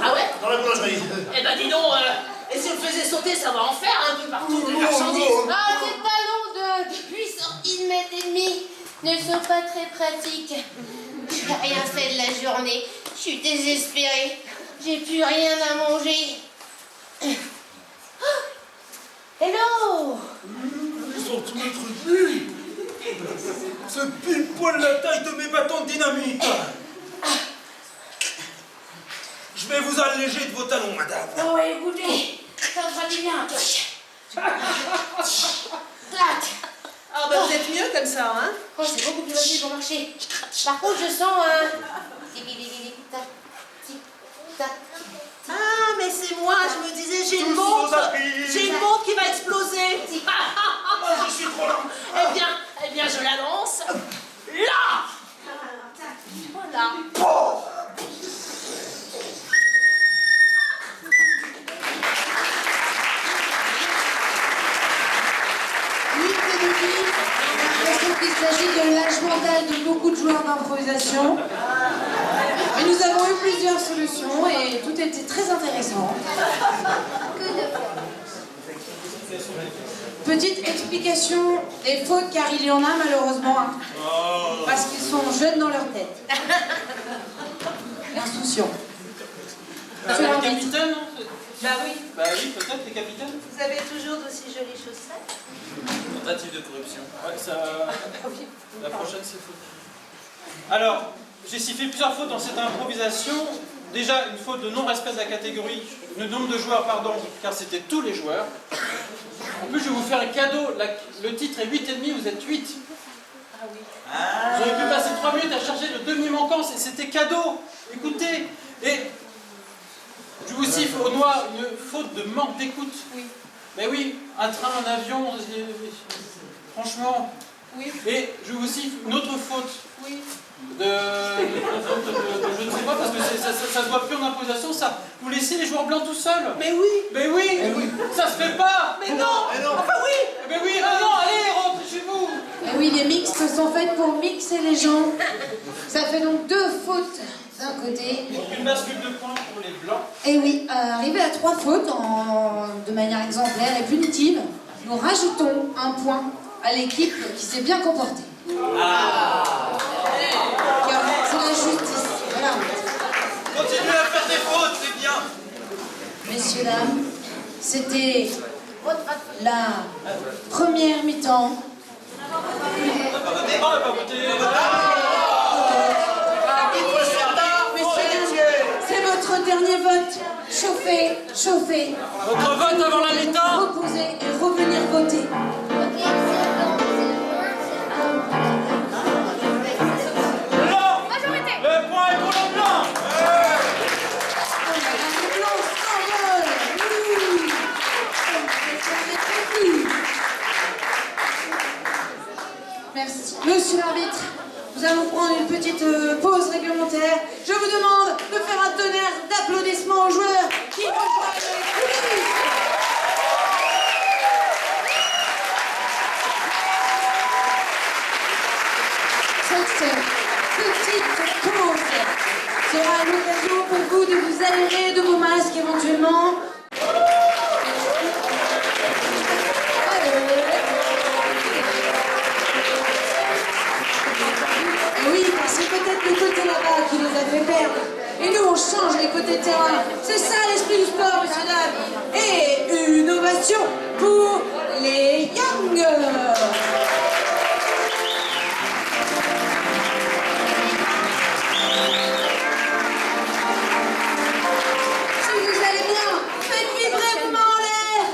Ah ouais? Dans la boulangerie. Eh ben dis donc, et si on le faisait sauter, ça va en faire un peu partout des marchandises. Ah, ces ballons de puissance 1,5 mètre ne sont pas très pratiques. J'ai rien fait de la journée. Je suis désespérée. J'ai plus rien à manger. Hello! Centimètres nus. C'est pile poil la taille de mes bâtons de dynamite. Je vais vous alléger de vos talons, madame. Oh, écoutez, ça me fera du bien. Clac! Ah ben vous êtes mieux comme ça, hein? Oh, c'est beaucoup plus facile pour marcher. Par contre, je sens un... Tic-tac, tic-tac. Ah, mais c'est moi, je me disais, j'ai une montre qui va exploser. Je suis trop lent. Eh bien, je la lance. Là! Voilà. L'impression qu'il s'agit de l'âge mental de beaucoup de joueurs d'improvisation. Mais nous avons eu plusieurs solutions et tout était très intéressant. Petite explication des fautes, car il y en a malheureusement, hein, parce qu'ils sont jeunes dans leur tête. Insouciants. Monsieur l'arbitre. Capitaine? Bah oui. Bah oui, peut-être, les capitaines. Vous avez toujours d'aussi jolies chaussettes. Tentative de corruption. Ouais, ça... La prochaine, c'est faux. Alors, j'ai sifflé plusieurs fautes dans cette improvisation. Déjà, une faute de non-respect de la catégorie, le nombre de joueurs, pardon, car c'était tous les joueurs. En plus, je vais vous faire un cadeau. Le titre est 8,5, vous êtes 8. Ah oui. Vous auriez pu passer 3 minutes à chercher le demi manquant, c'était cadeau. Écoutez, et je vous siffle au noir une faute de manque d'écoute. Oui. Mais oui, un train, un avion, franchement. Oui. Et je vous siffle une autre faute. Oui. Je ne sais pas, parce que ça se voit plus en imposation, ça. Vous laissez les joueurs blancs tout seuls. Mais oui. Mais oui, ça se fait pas. Mais non. Enfin oui. Mais oui, non, allez, rentrez chez vous. Et oui, les mixtes sont faites pour mixer les gens. Ça fait donc 2 fautes d'un côté. Donc une bascule de points pour les blancs. Et oui, arrivé à 3 fautes de manière exemplaire et punitive, nous rajoutons un point à l'équipe qui s'est bien comportée. Car c'est la justice. Voilà. Continuez à faire des fautes, c'est bien. Messieurs, dames, c'était la première mi-temps. Messieurs, c'est votre dernier vote. Chauffez, chauffez. Votre vote avant la mi-temps. Reposez et revenir voter. Le point est pour les blancs. Merci. Monsieur l'arbitre, nous allons prendre une petite pause réglementaire. Je vous demande de faire un tonnerre d'applaudissements aux joueurs qui rejoignent les coulisses. Cette petite pause sera l'occasion pour vous de vous aérer de vos masques éventuellement. Oui, c'est peut-être le côté là-bas qui nous a fait perdre. Et nous, on change les côtés de terrain. C'est ça l'esprit du sport, messieurs, dames. Et une ovation pour les Young. Si vous allez bien, faites vibrer vos mains en l'air.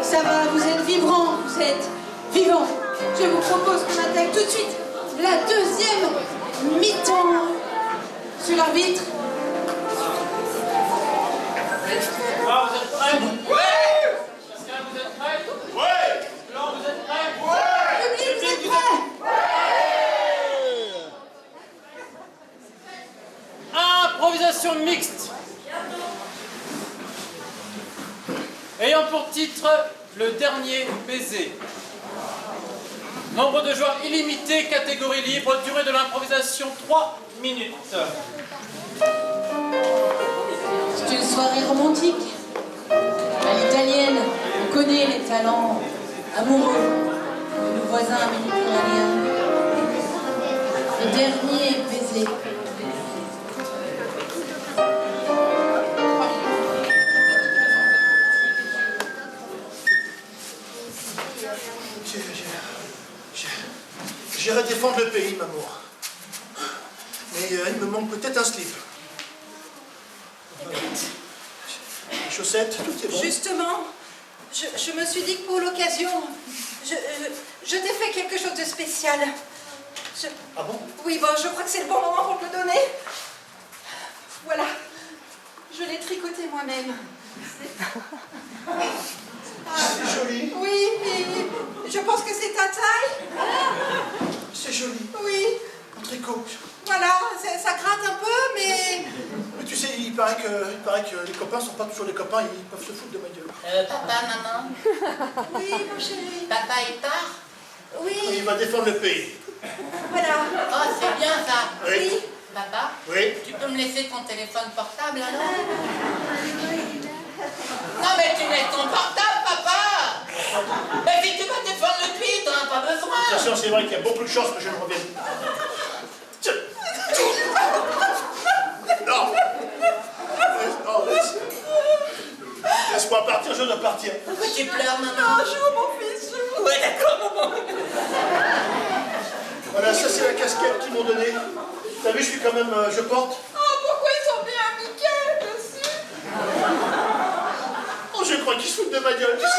Ça va, vous êtes vibrants, vous êtes vivants. Je vous propose qu'on attaque tout de suite la deuxième mi-temps. Monsieur l'arbitre. Alors, vous êtes prêts? Ouais. Pascal, vous êtes prêts? Ouais. Blanc, vous êtes prêts? Ouais. Public, vous êtes prêts? Improvisation mixte. Ayant pour titre le dernier baiser. Nombre de joueurs illimité, catégorie libre, durée de l'improvisation 3 minutes. C'est une soirée romantique. À l'italienne, on connaît les talents amoureux de nos voisins méditerranéens. Le dernier baiser. J'irai défendre le pays, Mamour. Mais il me manque peut-être un slip. Les chaussettes, tout est bon. Justement, je me suis dit que pour l'occasion, je t'ai fait quelque chose de spécial. Ah bon? Oui, bon, je crois que c'est le bon moment pour te le donner. Voilà. Je l'ai tricoté moi-même. C'est joli. Oui, et je pense que c'est ta taille. C'est joli. Oui. Un tricot. Voilà, ça gratte un peu, mais... Mais tu sais, il paraît que les copains sont pas toujours des copains, ils peuvent se foutre de ma gueule. Papa, maman. Oui, mon chéri. Papa, il part. Oui. Il va défendre le pays. Voilà. Oh, c'est bien ça. Oui. Papa, Oui. tu peux me laisser ton téléphone portable alors? Non mais tu mets ton portable, papa. Mais si tu vas défendre le puits, t'en as pas besoin. Attention, c'est vrai qu'il y a beaucoup de chances que je ne revienne. Tiens. Non. Non, laisse-moi partir, je dois partir. Pourquoi tu pleures, maman? Je veux mon fils, je veux. Ouais, d'accord, maman. Voilà, ça c'est la casquette qu'ils m'ont donnée. T'as vu, je suis quand même... je porte. Oh, pourquoi ils ont mis un Mickey dessus? Oh, je crois qu'ils se foutent de ma gueule, tu sais.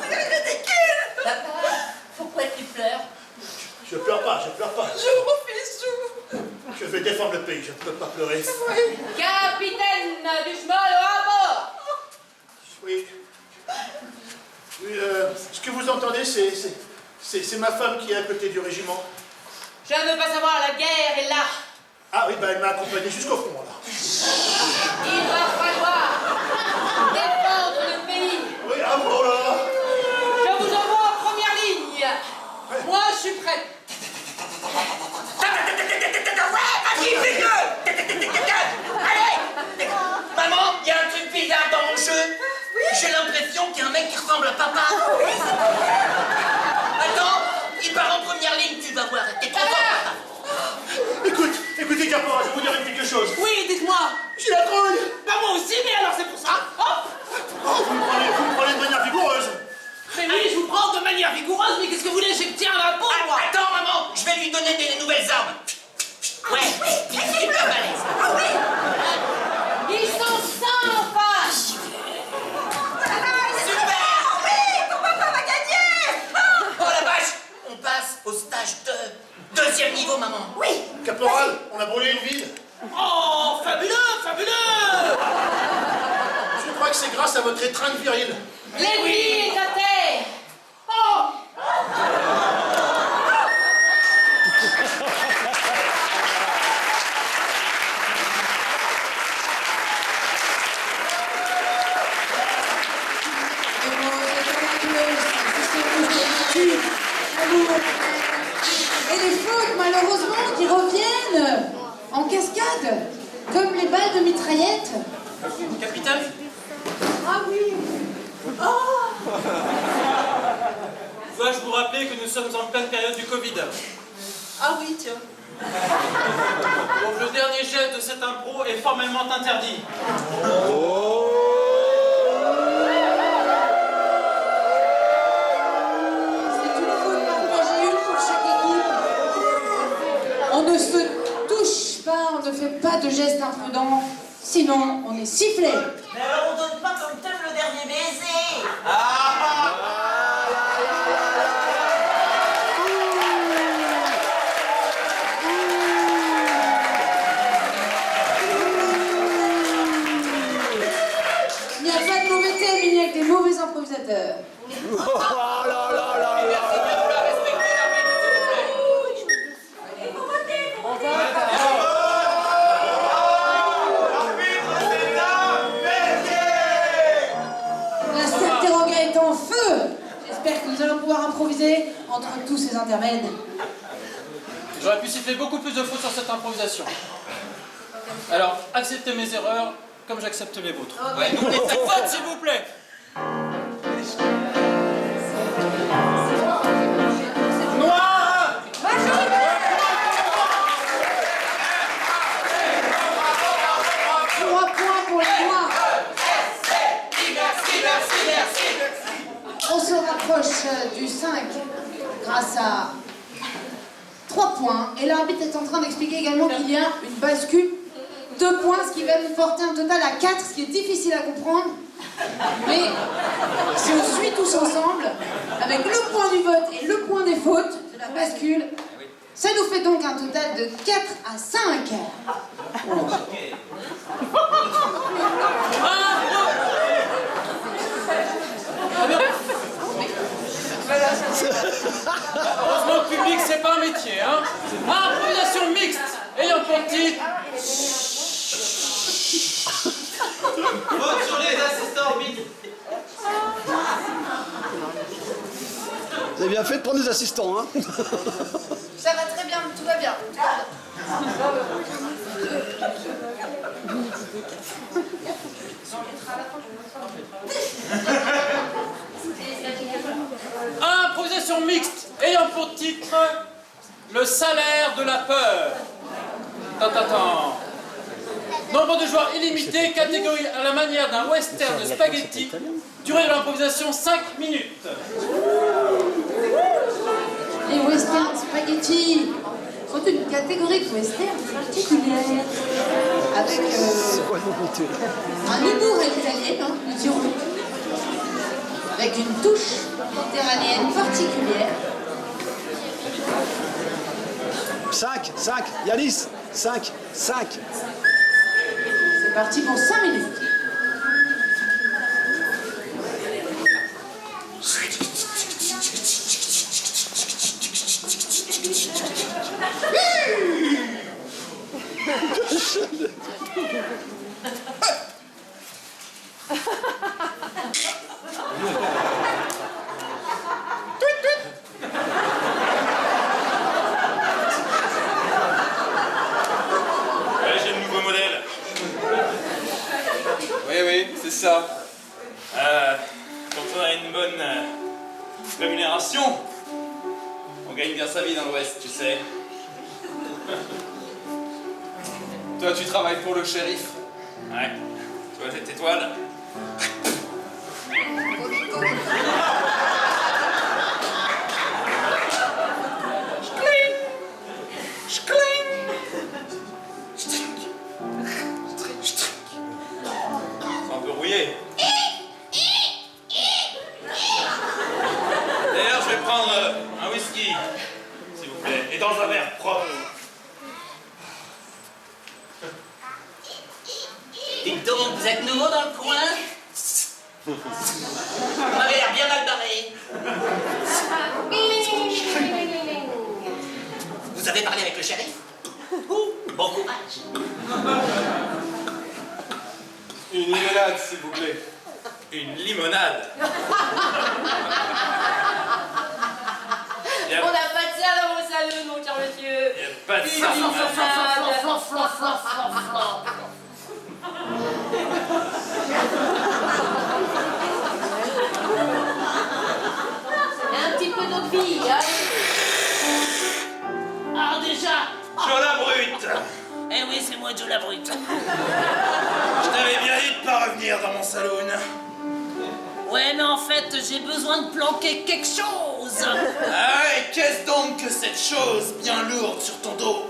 C'est ridicule. Papa, pourquoi tu pleures? Je pleure pas, je pleure pas. Je veux mon fils, je veux. Je vais défendre le pays, je ne peux pas pleurer. Capitaine du chemin à bord. Oui. Oui, ce que vous entendez, c'est ma femme qui est à côté du régiment. Je ne veux pas savoir, la guerre est là. Ah oui, bah elle m'a accompagné jusqu'au front, là. Il va falloir défendre le pays. Oui, ah bon, là. Je vous envoie en première ligne. Moi, je suis prête. Vas-y, fais-le. Allez. Maman, il y a un truc bizarre dans mon jeu. J'ai l'impression qu'il y a un mec qui ressemble à papa. Attends, il part en première ligne, tu vas voir. T'es trop fort, papa. Écoutez, Caporal, je vais vous dire quelque chose. Oui, dites-moi. J'ai la grogne. Bah moi aussi, mais alors c'est pour ça. Oh, Vous me prenez de manière vigoureuse. mais oui, je vous prends de manière vigoureuse, mais qu'est-ce que vous voulez? J'ai le tien à la peau, moi. Attends, maman, je vais lui donner des nouvelles armes. Ouais, il est super balèze. Ils sont 100 en face. Super. Ton papa va gagner. Oh la vache, on passe au stage 2. Deuxième niveau, maman. Oui. Caporal, on a brûlé une ville. Oh, fabuleux, fabuleux. Je crois que c'est grâce à votre étreinte virile. L'ennemi est à terre. Oh. Et les fautes, malheureusement, qui reviennent en cascade, comme les balles de mitraillette. Capitaine, Ah oui. dois-je vous rappeler que nous sommes en pleine période du Covid? Ah oui, tiens. Donc le dernier jet de cette impro est formellement interdit. C'est une faute partagée, une pour chaque équipe. On ne se touche pas, on ne fait pas de gestes imprudents, sinon on est sifflé. Mais alors on donne pas comme thème le dernier baiser. Il n'y a pas de mauvais thème, il n'y a que des mauvais improvisateurs. Oh là là là là. La salle Terroga est en feu. J'espère que nous allons pouvoir improviser entre tous ces intermèdes. J'aurais pu siffler beaucoup plus de fautes sur cette improvisation. Alors, acceptez mes erreurs comme j'accepte les vôtres. Ouais, nous on est Cette faute, s'il vous plaît. Noir. 3 points pour les noirs. On se rapproche du 5 grâce à 3 points. Et l'arbitre est en train d'expliquer également qu'il y a une bascule. 2 points, ce qui va nous porter un total à 4, ce qui est difficile à comprendre. Mais si on suit tous ensemble, avec le point du vote et le point des fautes de la bascule, ça nous fait donc un total de 4 à 5. Heureusement que le public, c'est pas un métier, hein. Improvisation mixte, ayant pour titre... Vote sur les assistants orbites. Vous avez bien fait de prendre des assistants, hein. Ça va très bien, tout va bien. Improvisation mixte ayant pour titre le salaire de la peur. Tant. Nombre de joueurs illimité, catégorie à la manière d'un western de spaghetti. Durée de l'improvisation 5 minutes. Les western spaghetti sont une catégorie de western particulière, avec un humour italien, hein, nous dirons, avec une touche méditerranéenne particulière. 5, Yanis, 5. C'est parti pour 5 minutes. J'ai le nouveau modèle. Oui, c'est ça. Quand on a une bonne rémunération, on gagne bien sa vie dans l'Ouest, tu sais. Toi, tu travailles pour le shérif. Ouais. Tu vois cette étoile? C'est un peu rouillé. D'ailleurs, je vais prendre un whisky, s'il vous plaît, et dans un verre propre. Dites donc, vous êtes nouveau dans le coin? Vous m'avez l'air bien mal barré. Vous avez parlé avec le shérif? Bon courage. Une limonade, s'il vous plaît. Une limonade. On n'a pas de ça dans vos salons, mon cher monsieur. Y a pas de Une ça. Un petit peu d'eau de vie, hein. Ah, déjà! Joe la brute. Eh oui, c'est moi, Joe la brute. Je t'avais bien dit de pas revenir dans mon saloon. Ouais, mais en fait, j'ai besoin de planquer quelque chose. Ah ouais, qu'est-ce donc que cette chose bien lourde sur ton dos?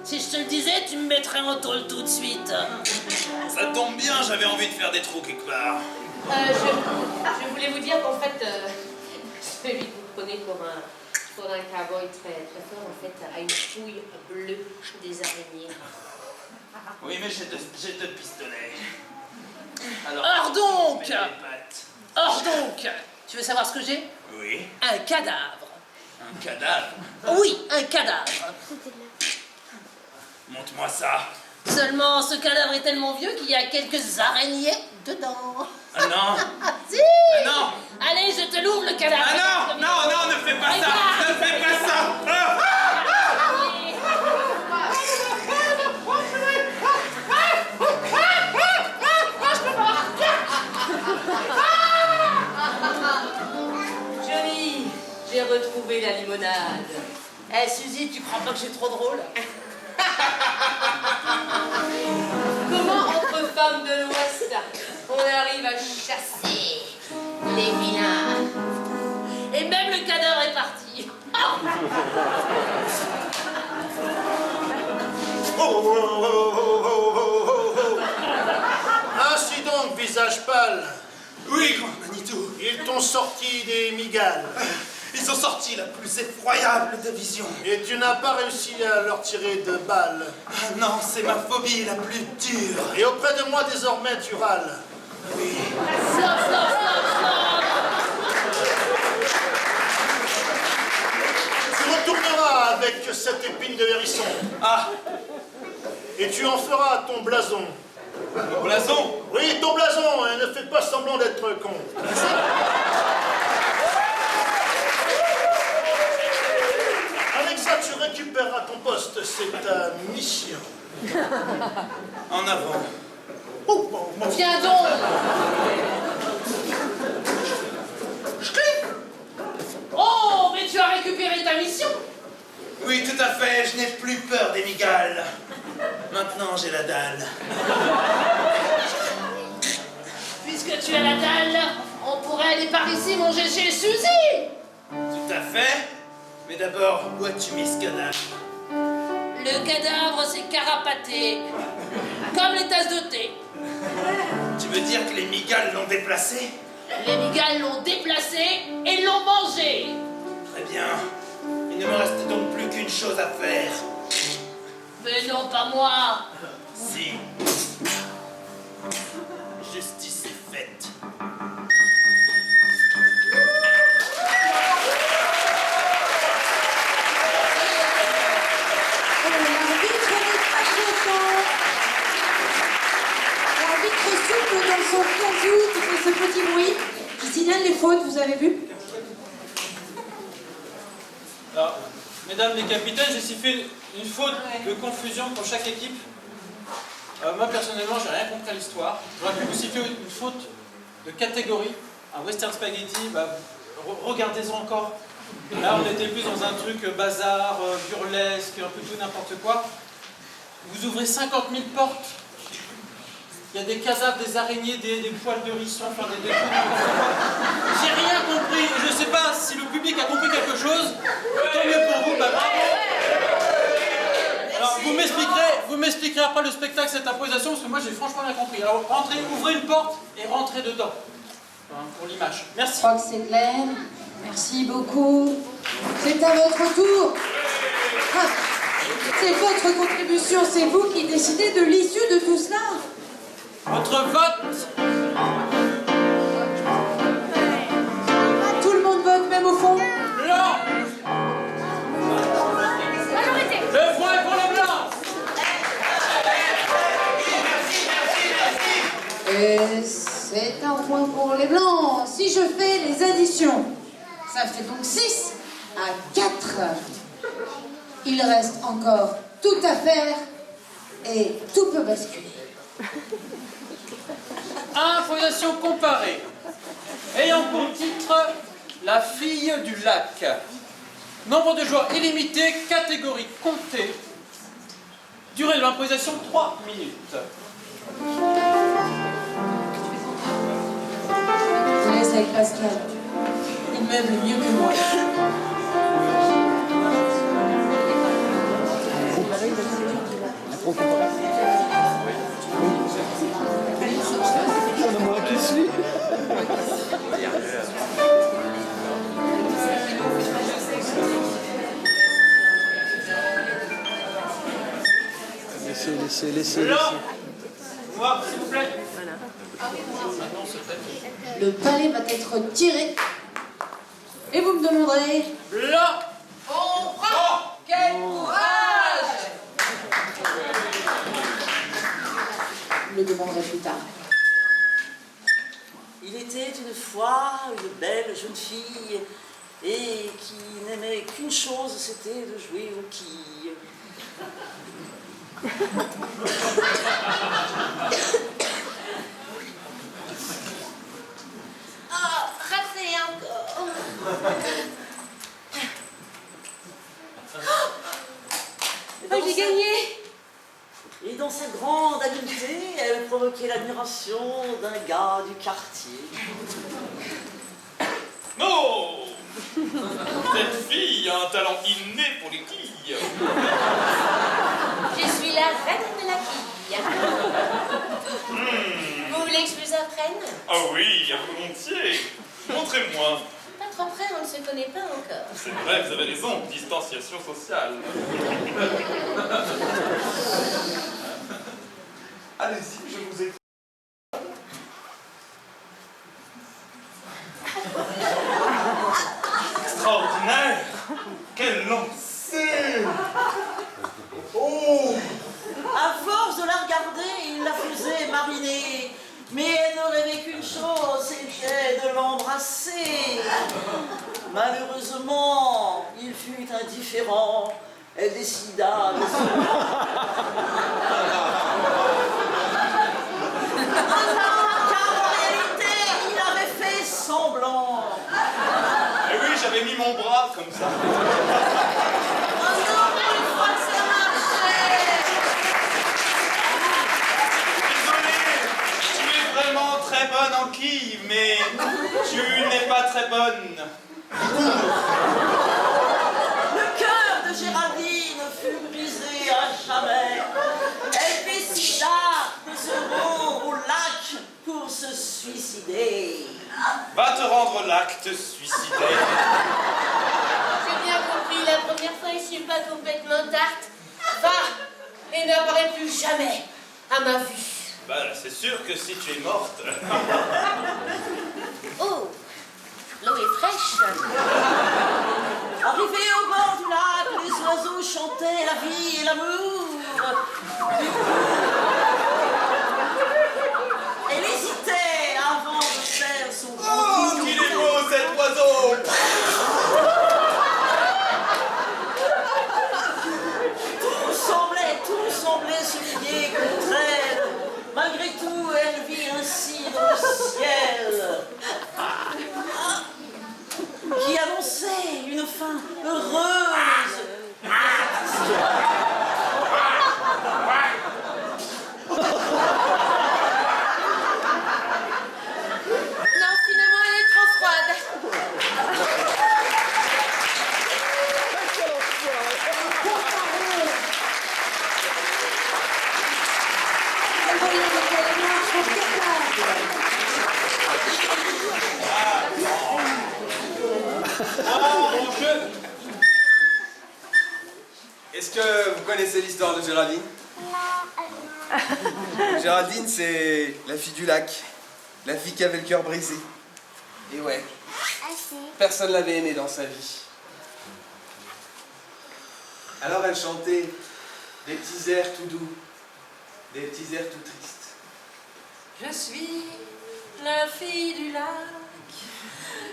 Si je te le disais, tu me mettrais en tôle tout de suite. Ça tombe bien, j'avais envie de faire des trous quelque part. Je voulais vous dire qu'en fait, celui que vous prenez pour un cowboy très, très fort, en fait, a une fouille bleue des araignées. Oui, mais j'ai deux pistolets. Alors, Or donc! mets les pattes. Or donc! Tu veux savoir ce que j'ai? Oui, Un cadavre. un cadavre. Oui, un cadavre. Montre-moi ça. Seulement, ce cadavre est tellement vieux qu'il y a quelques araignées dedans. Ah non. Si! Ah non. Allez, je te l'ouvre le cadavre. Ah non, non, non, ne fais pas ça. Ne fais pas ça. Ah. Johnny, j'ai retrouvé la limonade. Eh, Suzy, tu crois pas que j'ai trop drôle? Comment, entre femmes de l'Ouest, on arrive à chasser les vilains? Et même le cadavre est parti. Ainsi donc, visage pâle, Oui, grand Manitou. ils t'ont sorti des migales. Ils ont sorti la plus effroyable des visions. Et tu n'as pas réussi à leur tirer de balles. Ah non, c'est ma phobie la plus dure. Et auprès de moi, désormais, tu râles. Oui. Tu retourneras avec cette épine de hérisson. Ah, Et tu en feras ton blason. le blason. Oui, ton blason, hein, ne fais pas semblant d'être con. Avec ça, tu récupéreras ton poste. C'est ta mission. En avant. Viens donc. Oh, mais tu as récupéré ta mission. Oui, tout à fait, je n'ai plus peur des migales. Maintenant, j'ai la dalle. Puisque tu as la dalle, on pourrait aller par ici manger chez Suzy. Tout à fait. Mais d'abord, où as-tu mis ce cadavre? Le cadavre s'est carapaté, comme les tasses de thé. Tu veux dire que les migales l'ont déplacé? Les migales l'ont déplacé et l'ont mangé. Très bien. Il ne me reste donc plus qu'une chose à faire. Mais non, pas moi. Si. Justice est faite. L'arbitre n'est pas content. L'arbitre souffle dans son kazoo qui fait ce petit bruit qui signale les fautes, vous avez vu? Alors, mesdames les capitaines, j'ai sifflé une faute de confusion pour chaque équipe. Moi, personnellement, j'ai rien compris à l'histoire. J'aurais pu vous siffler une faute de catégorie. Un western spaghetti, bah, regardez-en encore. Là, on était plus dans un truc bazar, burlesque, un peu tout n'importe quoi. Vous ouvrez 50 000 portes. Il y a des cadavres, des araignées, des poils de hérisson, enfin des tout n'importe quoi. J'ai rien compris. Je ne sais pas si le public a compris quelque chose. Tant mieux pour vous, bah bravo. Alors, vous m'expliquerez après le spectacle cette improvisation, parce que moi, j'ai franchement rien compris. Alors, rentrez, ouvrez une porte et rentrez dedans. Hein, pour l'image. Merci. Je crois que c'est clair. Merci beaucoup. C'est à votre tour. Ah, c'est votre contribution, c'est vous qui décidez de l'issue de tout cela. Votre vote. Tout le monde vote, même au fond. Blanc. Le point est pour le blanc. Et c'est un point pour les blancs. Si je fais les additions, ça fait donc 6 à 4. Il reste encore tout à faire et tout peut basculer. Improvisation comparée. Ayant pour titre La fille du lac. Nombre de joueurs illimité, catégorie comptée. Durée de l'improvisation 3 minutes. Je laisse avec Pascal. Il meuble mieux que moi. Moi qui suis. Laissez. Blanc. Noir, s'il vous plaît. Le palais va être tiré. Et vous me demanderez... Blanc. On prend. Quel courage! Je le demanderai plus tard. Il était une fois une belle jeune fille et qui n'aimait qu'une chose, c'était de jouer aux quilles. Ah, raté encore. J'ai gagné. Et dans sa grande habileté, elle provoquait l'admiration d'un gars du quartier. Non! Cette fille a un talent inné pour les quilles. Je suis la reine de la quille. Vous voulez que je vous apprenne? Ah oui, à volontiers. Montrez-moi. Pas trop près, on ne se connaît pas encore. C'est vrai, vous avez raison, distanciation sociale. Allez-y, je vous écoute. Extraordinaire! Quel lancer! Oh! À force de la regarder, il la faisait mariner. Mais elle ne rêvait qu'une chose, c'était de l'embrasser. Malheureusement, il fut indifférent. Elle décida de se... car en réalité, il avait fait semblant. Eh oui, j'avais mis mon bras comme ça. Oh non, mais une fois que ça marchait. Désolé, tu es vraiment très bonne en quilles, mais tu n'es pas très bonne. Le cœur de Géraldine fut brisé à jamais. Elle décida de se rendre au lac pour se suicider. Va te rendre au lac, te suicider. J'ai bien compris, la première fois, je suis pas complètement tarte. Va et n'apparaît plus jamais à ma vue. Bah, c'est sûr que si tu es morte. Oh, l'eau est fraîche. Arrivé au bord du lac, les oiseaux chantaient la vie et l'amour. Elle hésitait avant de faire son grand Oh, tour. qu'il est beau cet oiseau! Tout semblait se lier contre elle. Malgré tout, elle vit ainsi dans le ciel, qui annonçait une fin heureuse. Non, finalement, elle est trop froide. Oh, mon jeu. Est-ce que vous connaissez l'histoire de Géraldine? Géraldine, c'est la fille du lac. La fille qui avait le cœur brisé. Et ouais, personne l'avait aimée dans sa vie. Alors elle chantait des petits airs tout doux, des petits airs tout tristes. Je suis la fille du lac.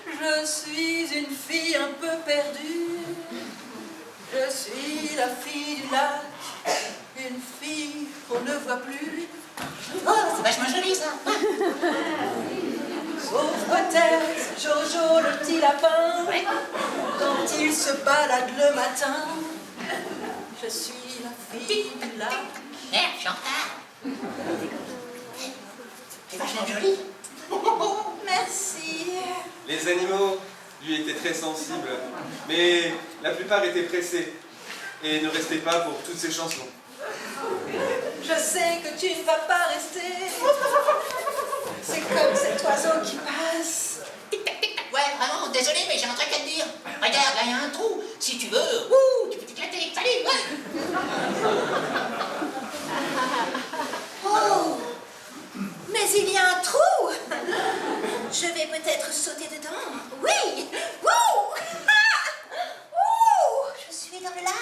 Je suis une fille un peu perdue. Je suis la fille du lac. Une fille qu'on ne voit plus. Oh, c'est vachement joli ça. Sauf peut-être Jojo le petit lapin. Quand il se balade le matin. Je suis la fille du lac. Merde, Chantal. C'est vachement joli. Merci. Les animaux, lui, étaient très sensibles, mais la plupart étaient pressés et ne restaient pas pour toutes ces chansons. Je sais que tu ne vas pas rester. C'est comme cet oiseau qui passe. Ouais, vraiment, désolé, mais j'ai un truc à te dire. Regarde, là, il y a un trou. Si tu veux, ouh, tu peux t'éclater. Salut, ouais. Oh, mais il y a un trou. Je vais peut-être sauter dedans. Oui. Wouh. Ouh, je suis dans le lac.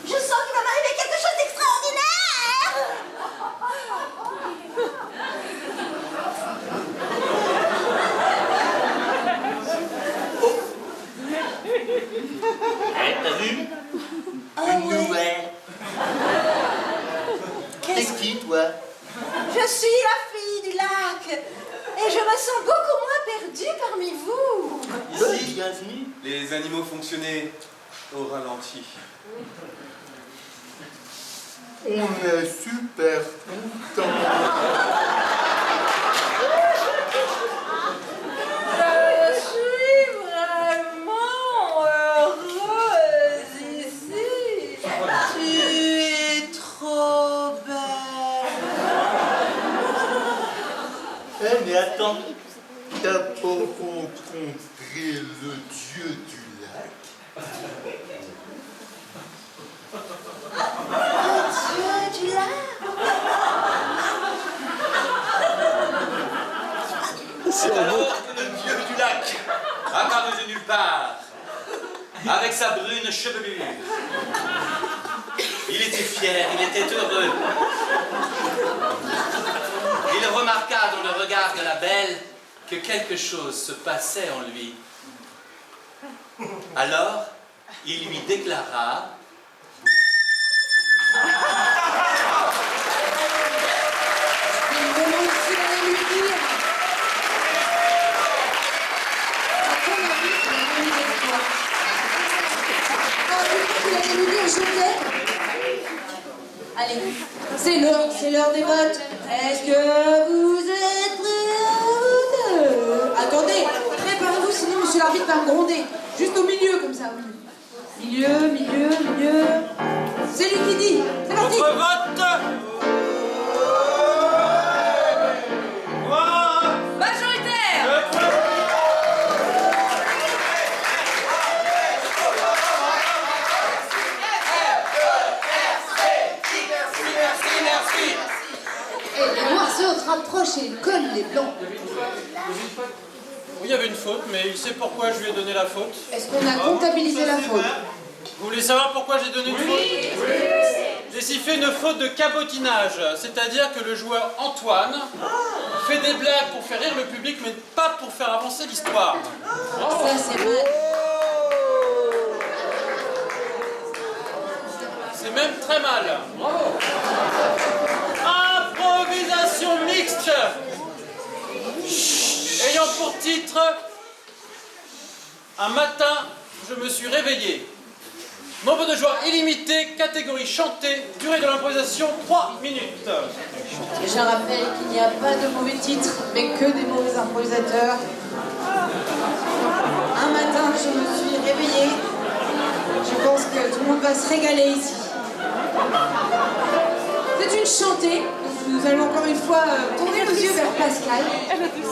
Je sens qu'il va m'arriver quelque chose d'extraordinaire. Eh, t'as vu? Une nouvelle. T'es qui, toi? Je suis la fille du lac. Et je me sens beaucoup moins perdue parmi vous. Ici, les animaux fonctionnaient au ralenti. On est super contents. Je suis vraiment heureuse ici. Tu es trop belle. Eh mais attends, t'as pas rencontré le dieu du lac? Le dieu du lac. Alors que le dieu du lac apparut de nulle part, avec sa brune chevelure. Il était fier, il était heureux. Il remarqua dans le regard de la belle que quelque chose se passait en lui. Alors, il lui déclara... vous dire je t'aime. Allez, c'est l'heure des votes. Est-ce que vous êtes prêts à voter? Attendez, préparez-vous, sinon monsieur l'arbitre va me gronder. Juste au milieu, comme ça. Milieu. C'est lui qui dit. C'est parti. Votre vote. Majoritaire. Et les noirs se rapprochent et collent les blancs. Oui, il y avait une faute, mais il sait pourquoi je lui ai donné la faute. Est-ce qu'on a comptabilisé la faute? Vous voulez savoir pourquoi j'ai donné une faute? J'ai sifflé une faute de cabotinage, c'est-à-dire que le joueur Antoine fait des blagues pour faire rire le public, mais pas pour faire avancer l'histoire. Ça, c'est mal. C'est même très mal. Improvisation mixte ayant pour titre « Un matin, je me suis réveillé ». Nombre de joueurs illimité, catégorie chantée, durée de l'improvisation 3 minutes. Et je rappelle qu'il n'y a pas de mauvais titres, mais que des mauvais improvisateurs. Un matin, je me suis réveillée. Je pense que tout le monde va se régaler ici. C'est une chantée. Nous allons encore une fois tourner nos yeux vers Pascal. Il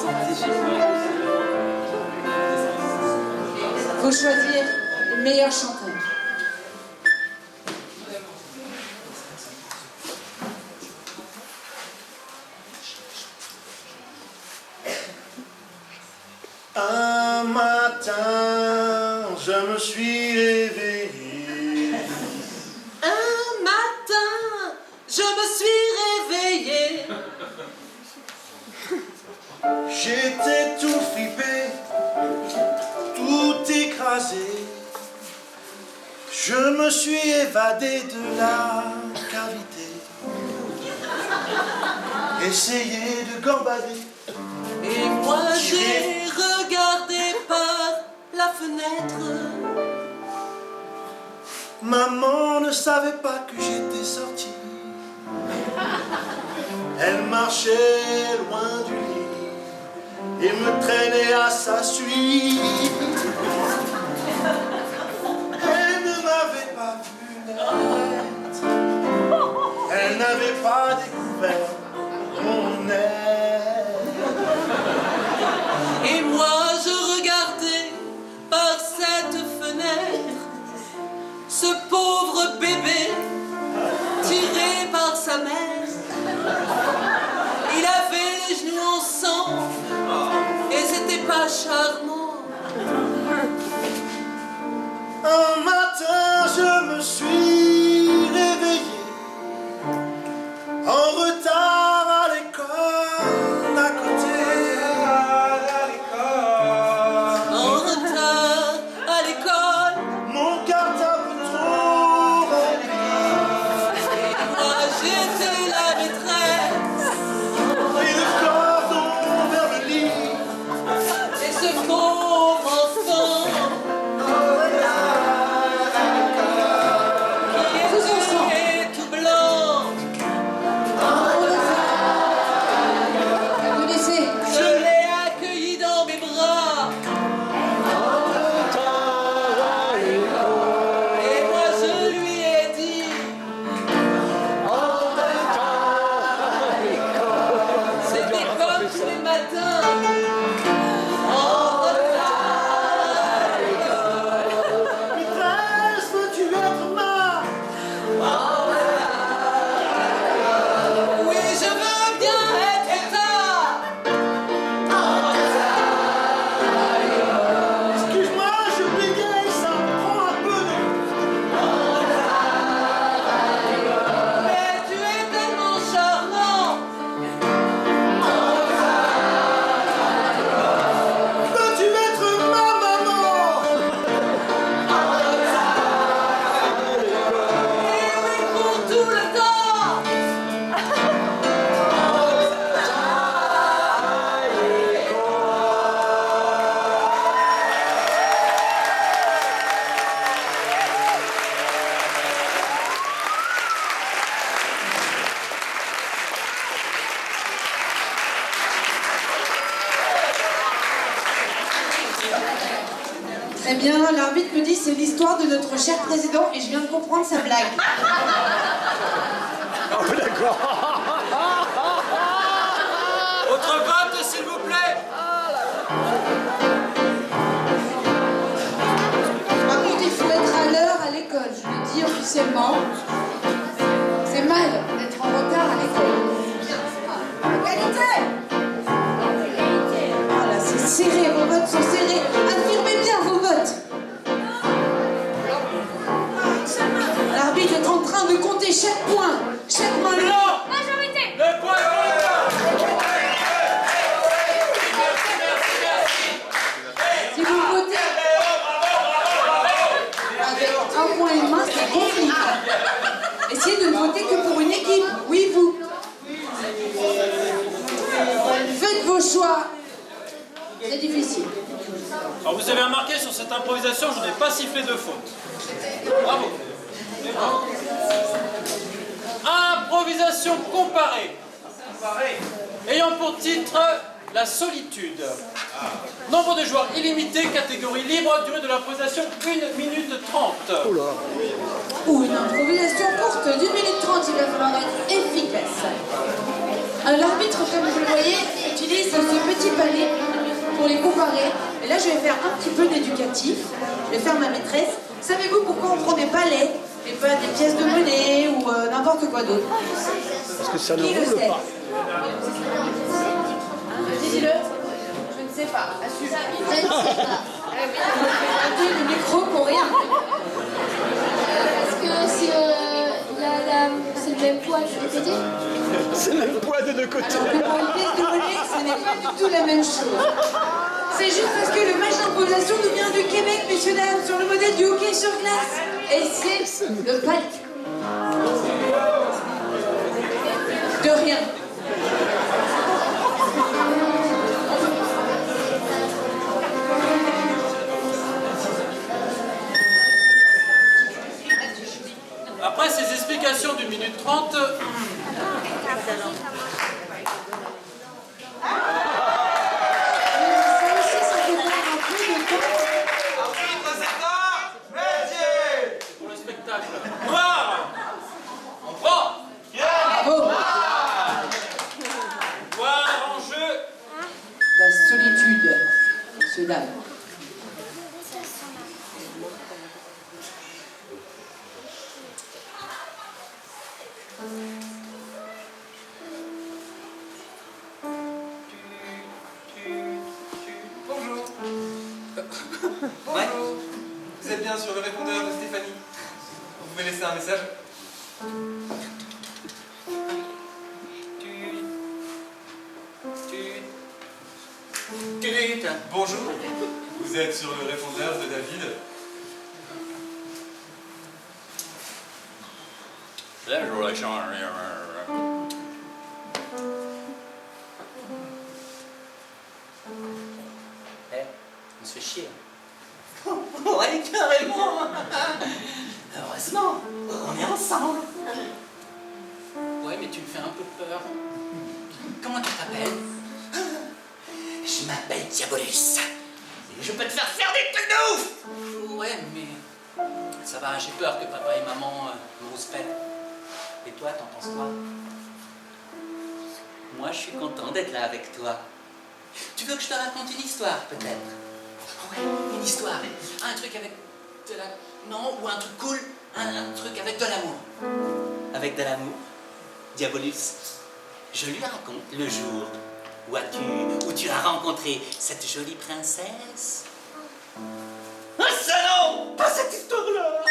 faut choisir le meilleur chanteur. Un matin, je me suis réveillé. Un matin, je me suis réveillée. J'étais tout fripé, tout écrasé. Je me suis évadé de la cavité. Essayé de gambader. Et moi j'ai regardé par la fenêtre. Maman ne savait pas que j'étais sorti. Elle marchait loin du lit et me traînait à sa suite. Elle ne m'avait pas vu naître. Elle n'avait pas découvert mon air. Et moi je regardais par cette fenêtre ce pauvre bébé tiré par sa mère. Il avait les genoux en sang et c'était pas charmant. Un matin je me suis réveillé en retard à l'école à côté. En retard à l'école, mon cartable trop rempli. moi j'étais la maîtresse Et le cordon vers le lit. et ce pauvre Très bien, l'arbitre me dit c'est l'histoire de notre cher président et je viens de comprendre sa blague. Ah oui, d'accord. Autre vote, s'il vous plaît. Par contre, il faut être à l'heure à l'école, je le dis officiellement. C'est mal d'être en retard à l'école. Égalité! Voilà, c'est serré, vos votes sont serrés. Affirmez bien vos votes. L'arbitre est en train de compter chaque point. Chaque main. Non! Majorité! Le point est Si vous votez avec un point et une main, c'est compliqué. Essayez de ne voter que pour une équipe. Oui, vous. Faites vos choix. C'est difficile. Alors vous avez remarqué sur cette improvisation, je n'ai pas sifflé de faute. Bravo. Improvisation comparée. Ayant pour titre la solitude. Nombre de joueurs illimité, catégorie libre, durée de l'improvisation 1 minute 30. Ou une improvisation courte d'1 minute 30, il va falloir être efficace. L'arbitre, comme vous le voyez, utilise ce petit palais pour les comparer. Et là, je vais faire un petit peu d'éducatif. Je vais faire ma maîtresse. Savez-vous pourquoi on prend des palais et pas des pièces de monnaie ou n'importe quoi d'autre? Parce que ça ne Qui le roule sait? pas. Dis-le. Je ne sais pas. Assume. Je ne sais pas. Le micro pour rien. Parce que c'est le même poids de côté. C'est le même poids de deux côtés. Alors que pour une pièce de monnaie, ce n'est pas du tout la même chose. C'est juste parce que le match d'improvisation nous vient du Québec, messieurs dames, sur le modèle du hockey sur glace. Et c'est le palais. De rien. Après ces explications d'1 minute 30, pour le spectacle. Noir! On prend! Noir en jeu! La solitude, messieurs dames. Bonjour. Ouais. Vous êtes bien sur le répondeur de Stéphanie. Vous pouvez laisser un message. Bonjour. Vous êtes sur le répondeur de David. On se fait chier. Ouais, carrément. Heureusement, on est ensemble. Ouais, mais tu me fais un peu peur. Comment tu t'appelles? Je m'appelle Diabolus. Et je peux te faire des trucs de ouf. Ouais, mais ça va, j'ai peur que papa et maman me rouspètent. Et toi, t'en penses quoi? Moi, je suis content d'être là avec toi. Tu veux que je te raconte une histoire, peut-être? Ouais, une histoire. Un truc avec de la... Non, ou un truc cool. Un truc avec de l'amour. Avec de l'amour, Diabolus, je lui raconte le jour où tu as rencontré cette jolie princesse. Ah, salaud! Pas cette histoire-là!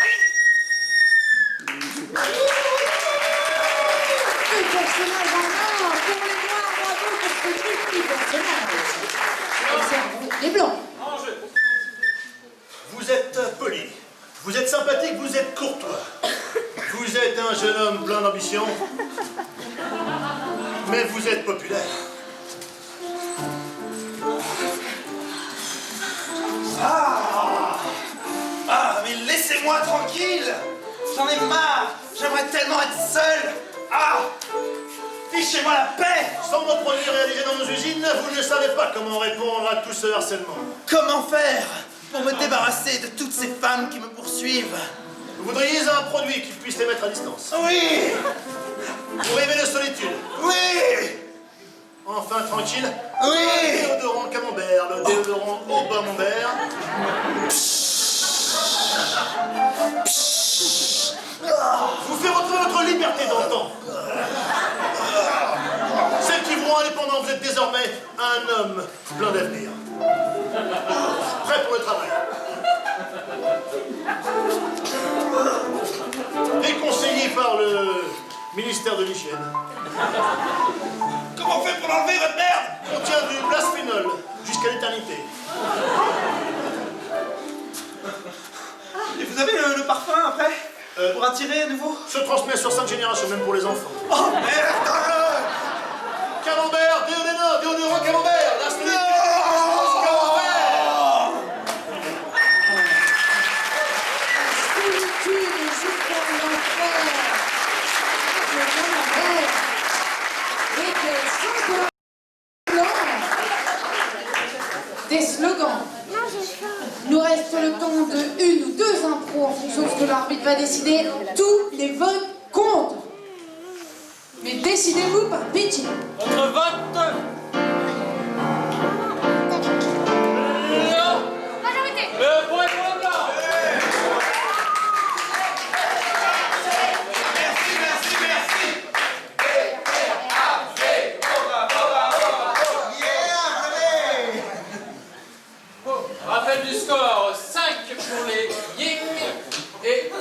Deux personnages en or pour les noirs, bravo pour ce petit personnage. Les blancs. Vous êtes poli, vous êtes sympathique, vous êtes courtois. Vous êtes un jeune homme plein d'ambition, mais vous êtes populaire. Mais laissez-moi tranquille! J'en ai marre! J'aimerais tellement être seul! Fichez-moi la paix! Sans nos produits réalisés dans nos usines, vous ne savez pas comment répondre à tout ce harcèlement. Comment faire? pour me débarrasser de toutes ces femmes qui me poursuivent. Vous voudriez un produit qui puisse les mettre à distance? Oui! Vous rêvez de solitude? Oui! Enfin tranquille? Oui! Le déodorant camembert, le déodorant Obamembert. Vous fait retrouver votre liberté d'antan. Celle qui vous rend indépendant, vous êtes désormais un homme plein d'avenir. Prêt pour le travail. Déconseillé par le ministère de l'Hygiène. Comment on fait pour l'enlever, votre merde? Contient du blasphénol jusqu'à l'éternité. Et vous avez le parfum après? Pour attirer à nouveau? Se transmet sur 5 générations, même pour les enfants. Oh merde! Camembert, déodorant camembert, la solitude, camembert. Solitude jusqu'à l'enfer. Le camembert. Et quel sens de des slogans. Nous reste le temps de 1 ou 2 impros en fonction de ce que l'arbitre va décider. Tous les votes comptent. Mais décidez-vous par pitié. Votre vote. Non. Le point est blanc. Rappel du score, 5 pour les Ying et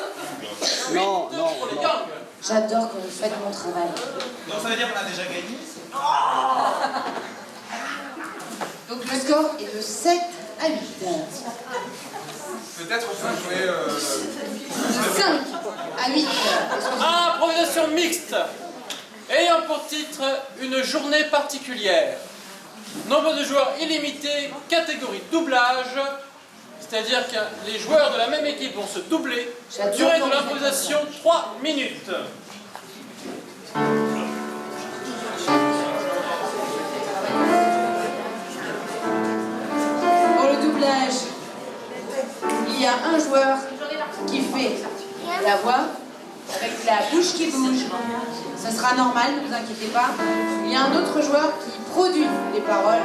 8 Non, pour les Yang. J'adore quand vous faites mon travail. Donc ça veut dire qu'on a déjà gagné? Donc le score est de 7 à 8. Peut-être on peut jouer... 5 à 8. Improvisation mixte, ayant pour titre une journée particulière. Nombre de joueurs illimité, catégorie doublage, c'est-à-dire que les joueurs de la même équipe vont se doubler. Durée de l'improvisation 3 minutes. Pour le doublage, il y a un joueur qui fait la voix avec la bouche qui bouge. Ce sera normal, ne vous inquiétez pas. Il y a un autre joueur qui produit les paroles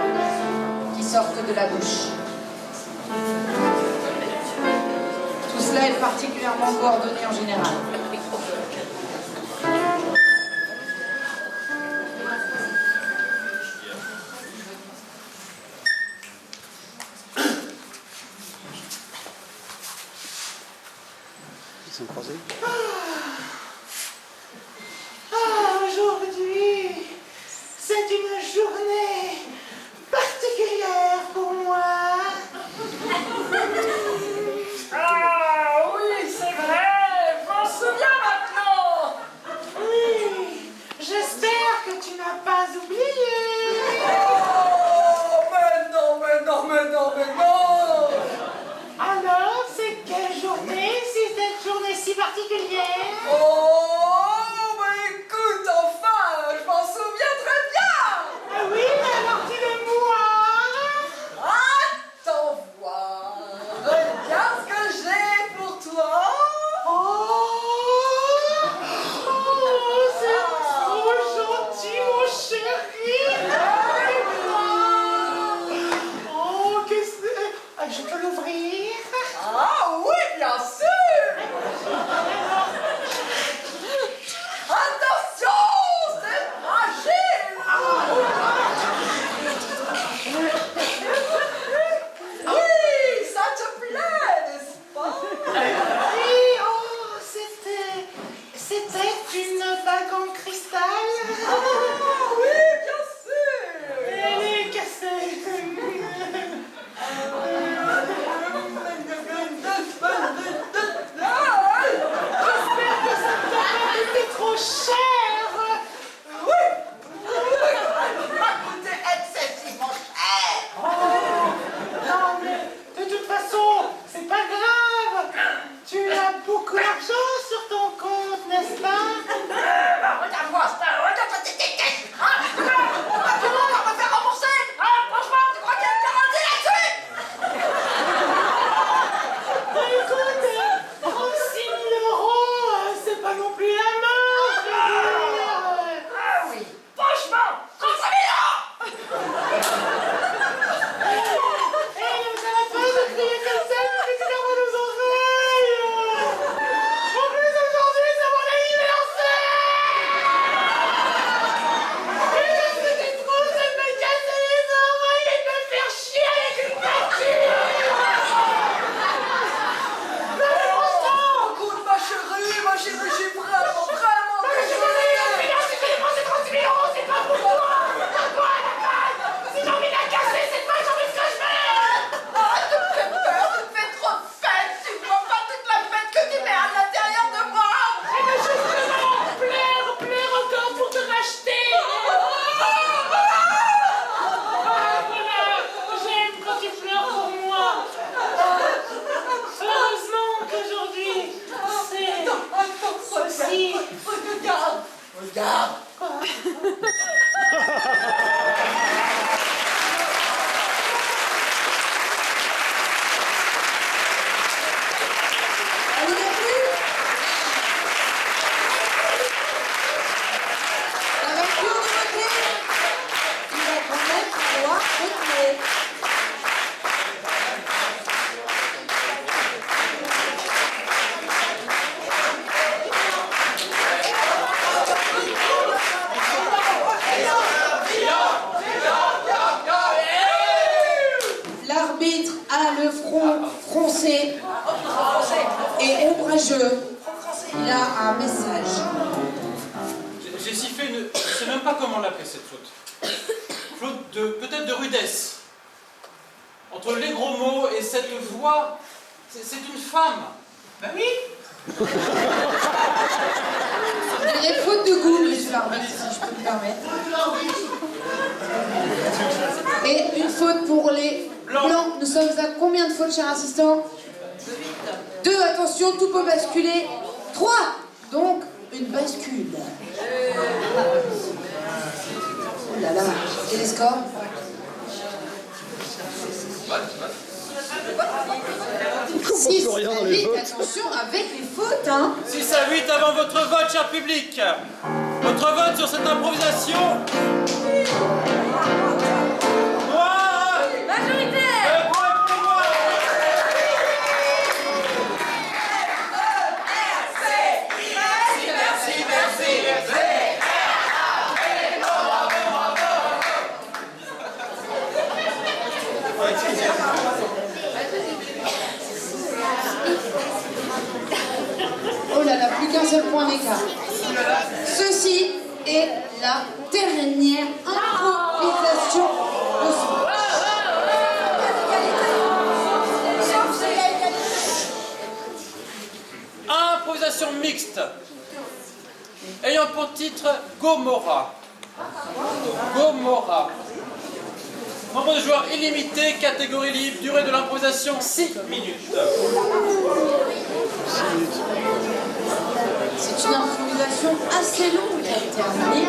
qui sortent de la bouche. Tout cela est particulièrement coordonné en général. Ils sont croisés. Aujourd'hui, c'est une journée particulière pour moi. Ah oui, c'est vrai, je m'en souviens maintenant. Oui, j'espère que tu n'as pas oublié. Oh, mais non, mais non, mais non, mais non. Alors, c'est quelle journée, si cette journée si particulière? Oh, mais écoute, enfin, je m'en souviens très bien. Ah oui, alors dis-le-moi. Attends voir, regarde ce que j'ai pour toi. C'est trop gentil, mon chéri. Oh, qu'est-ce que... Je peux l'ouvrir? Ah oui, bien sûr. Attention, c'est fragile. Oui, ça te plaît, n'est-ce pas? Oui, oh, c'était une bague en cristal. Ah oui, bien sûr. Elle est cassée. l'arbitre a le front froncé et ombrageux. Il a un message. J'ai sifflé une... Je sais même pas comment l'appeler cette faute. Faute de... peut-être de rudesse. Entre les gros mots et cette voix, c'est une femme. Ben oui. Je dirais faute de goût, monsieur l'arbitre, si je peux me permettre. Et une faute pour les blancs. Nous sommes à combien de fautes, cher assistant? 2, attention, tout peut basculer. 3, donc une bascule. Oh là là, et les scores? 6 à 8, attention avec les fautes, hein. 6 à 8 avant votre vote, cher public. Votre vote sur cette improvisation. Majoritaire. Oh là là, plus qu'un seul point d'écart. Ceci est la dernière improvisation au soir. Improvisation mixte. Ayant pour titre Gomorrah. Gomorrah. Nombre de joueurs illimité, catégorie libre, durée de l'improvisation 6 minutes. C'est une improvisation assez longue qui a été terminée.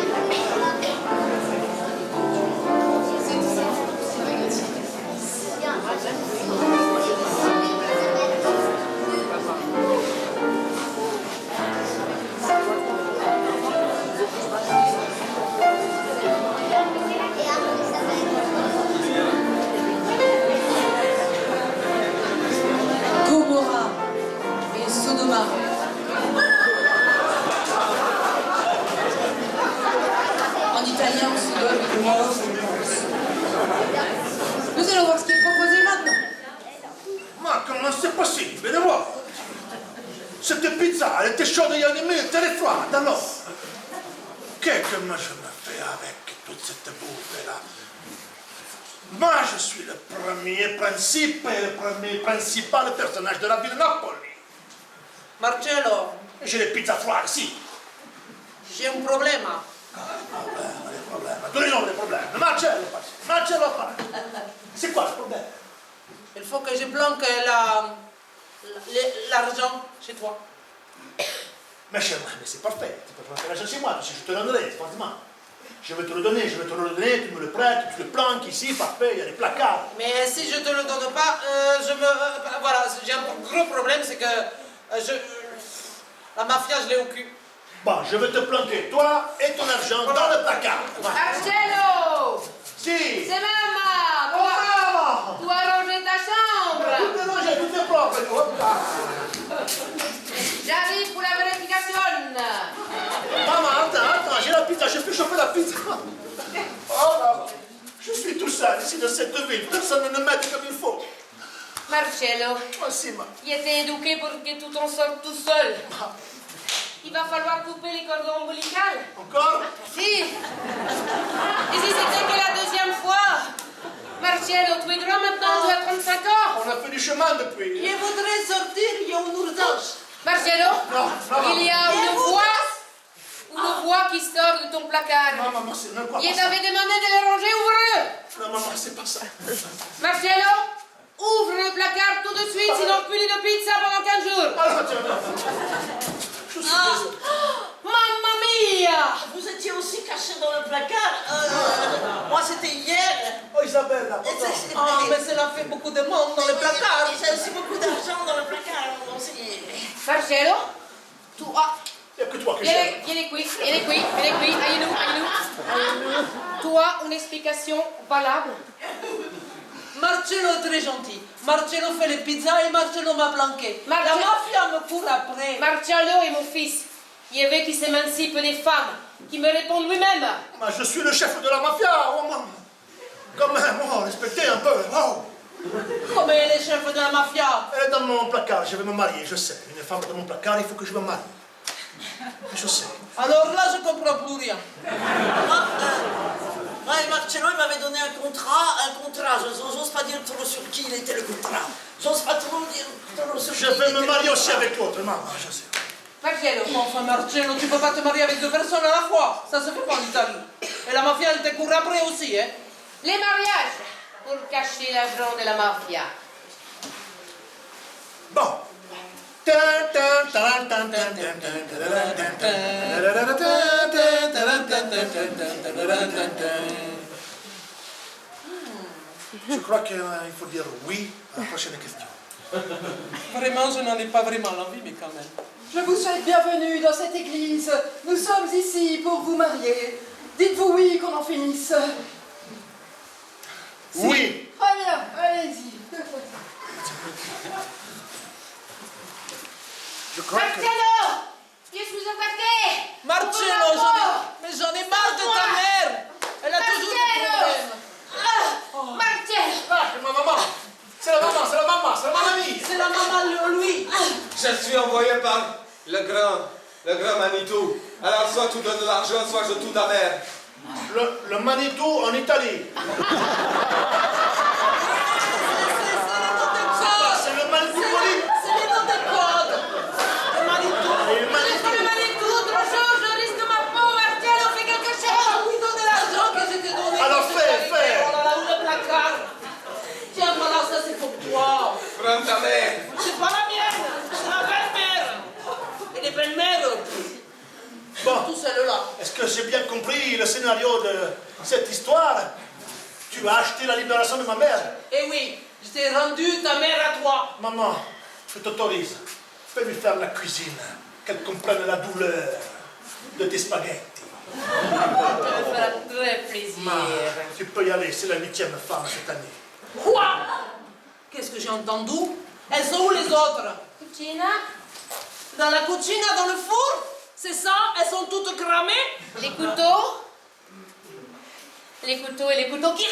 Gomorrah et Sodoma. En italien, Sodome et Gomorrah. Nous allons voir ce qui est proposé maintenant. Ma comment c'est possible? Venez voir. Cette pizza, elle était chaude il y a une minute, elle est froide, alors. Qu'est-ce que moi je me fais avec toute cette bouffe-là? Moi, je suis le premier principe et le premier principal personnage de la ville de Napoli. Marcello, J'ai les pizzas froides ici. j'ai un problème. Tous les jours des problèmes. Marcello, parle. C'est quoi le problème? Il faut que je planque l'argent chez toi. Mais chez moi, mais c'est parfait. Tu peux planter l'argent chez moi, parce que je te le donnerai, franchement. Je vais te le donner, tu me le prêtes, tu le planques ici, parfait, il y a des placards. Mais si je te le donne pas, voilà, j'ai un gros problème, c'est que la mafia, je l'ai au cul. Bon, je vais te planquer, toi et ton argent, dans le placard. Marcello. Si. C'est maman. Tu as rangé ta chambre. Tout est rangé, tout est propre. J'arrive pour la vérification. Maman, attends, j'ai la pizza, je fais chauffer la pizza. Oh là, je suis tout seul ici dans cette ville, personne ne m'aide comme il faut. Marcello, Voici, ma. il était éduqué pour que tu t'en sortes tout seul. Il va falloir couper les cordons ombilicaux. Encore? Si. Et si c'était que la deuxième fois? Marcello, tu es grand maintenant, tu as 35 ans. On a fait du chemin depuis. Je voudrais sortir, il y a une urgence. Marcello, Non, il y a une voix qui sort de ton placard. Non, maman, c'est n'importe Il quoi. t'avait demandé de le ranger, ouvre-le. Non, maman, c'est pas ça. Marcello, ouvre le placard tout de suite, sinon plus de pizza pendant 15 jours. Ah, tiens, non. Je suis désolé. Mamma mia! Vous étiez aussi caché dans le placard. Moi, c'était hier. Oh, Isabelle, là. Ah, mais cela fait beaucoup de monde dans le placard. Il y a aussi beaucoup d'argent dans le placard. Marcello, tu as... Il n'y a que toi que j'aime. Vieni qui, aiuto. Tu as une explication valable? Marcello est très gentil. Marcello fait les pizzas et Marcello m'a planqué. La mafia me court après. Marcello est mon fils. Il veut qu'il s'émancipe des femmes, qui me répondent lui-même. Mais je suis le chef de la mafia, oh maman. Quand même, oh, respectez un peu. Oh. Comme elle est chef de la mafia. Elle est dans mon placard, je vais me marier, je sais. Une femme dans mon placard, il faut que je me marie. Je sais. Alors là, je comprends plus rien. Moi, Marcello, il m'avait donné un contrat. J'ose pas dire trop sur qui il était le contrat. J'ose pas trop dire trop sur qui. Je vais me marier aussi avec l'autre, maman, je sais. Marcello. Enfin, Marcello, tu peux pas te marier avec deux personnes à la fois. Ça se fait pas en Italie. Et la mafia, elle te court après aussi, hein. Les mariages pour cacher l'argent de la mafia. Bon. Je crois qu'il faut dire oui à la prochaine question. Vraiment, je n'en ai pas vraiment l'envie, mais quand même. Je vous souhaite bienvenue dans cette église. Nous sommes ici pour vous marier. Dites-vous oui qu'on en finisse. Oui. Très bien, allez-y. Je crois que... Marcello, je suis attaqué. Marcello, mais j'en ai marre de ta mère. Elle a toujours des problèmes. Marcello. Ah, c'est ma maman. C'est la maman, c'est la maman, c'est la mamie. C'est la maman Louis. Je suis envoyé par le grand Manitou. Alors soit tu donnes de l'argent, soit je tue ta mère. Le Manitou en Italie. C'est le Manitou poli. C'est les noms des codes. Le Manitou. Le Manitou, autre chose, je risque ma peau. Marcello, fais quelque chose. Oui, donne l'argent que je t'ai donné. Alors fais. Oh là là, où le placard? Tiens, voilà, ça c'est pour toi. Prends ta mère. C'est pas la mienne, c'est la belle-mère. Et les belles-mères, Bon. tout celle-là. Est-ce que j'ai bien compris le scénario de cette histoire? Tu as acheté la libération de ma mère? Eh oui, je t'ai rendu ta mère à toi. Maman, je t'autorise. Fais-lui faire la cuisine, qu'elle comprenne la douleur de tes spaghettis. Ça me fera très plaisir. Tu peux y aller, c'est la 8e femme cette année. Quoi? Qu'est-ce que j'ai entendu? Elles sont où les autres? Cucina. Dans la cucina, dans le four? C'est ça? Elles sont toutes cramées? Les couteaux. Les couteaux et les couteaux qui...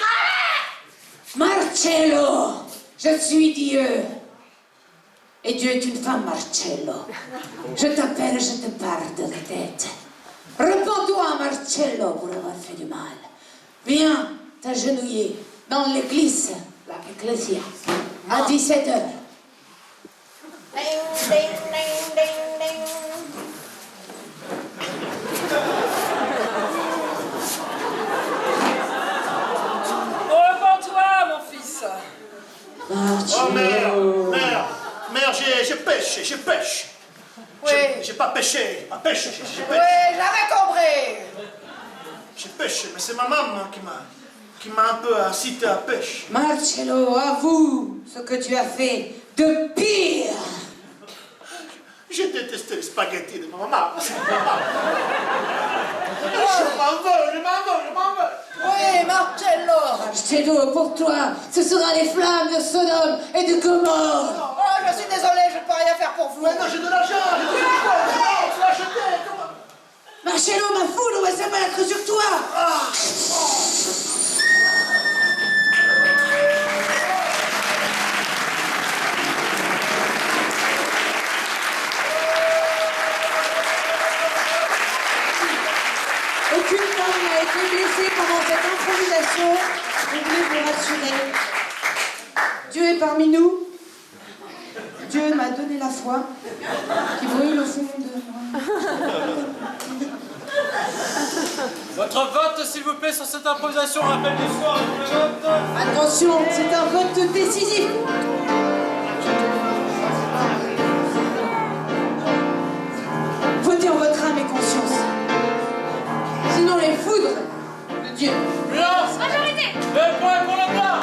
Marcello, je suis Dieu. Et Dieu est une femme, Marcello. Je t'appelle, je te parle de la tête. Repends-toi, Marcello, pour avoir fait du mal. Viens t'agenouiller dans l'église, la Ecclesia, à 17h. Ding, ding, ding, ding, ding. Repends-toi, mon fils. Oh mère, j'ai pêché. Oui. J'ai pas pêché, j'ai pêché. Oui, j'avais compris. J'ai pêché, mais c'est ma maman qui m'a un peu incité à pêche. Marcello, avoue ce que tu as fait de pire. J'ai détesté les spaghettis de ma maman. Je m'en veux. Oui, Marcello. Marcello, pour toi, ce sera les flammes de Sodome et de Gomorrhe. Oh, je suis désolé, je peux rien faire pour vous. Mais non, j'ai de l'argent, tu l'as acheté. Marcello, ma foule, on va s'abattre sur toi. Aucune femme n'a été blessée pendant cette improvisation. Je voulais vous rassurer. Dieu est parmi nous. Dieu m'a donné la foi qui brûle au fond de moi. Votre vote, s'il vous plaît, sur cette improvisation. Rappel du soir pour le vote. Attention, c'est un vote décisif. Votez en votre âme et conscience. Sinon les foudres de Dieu. Violence. Majorité. Le point pour le blanc.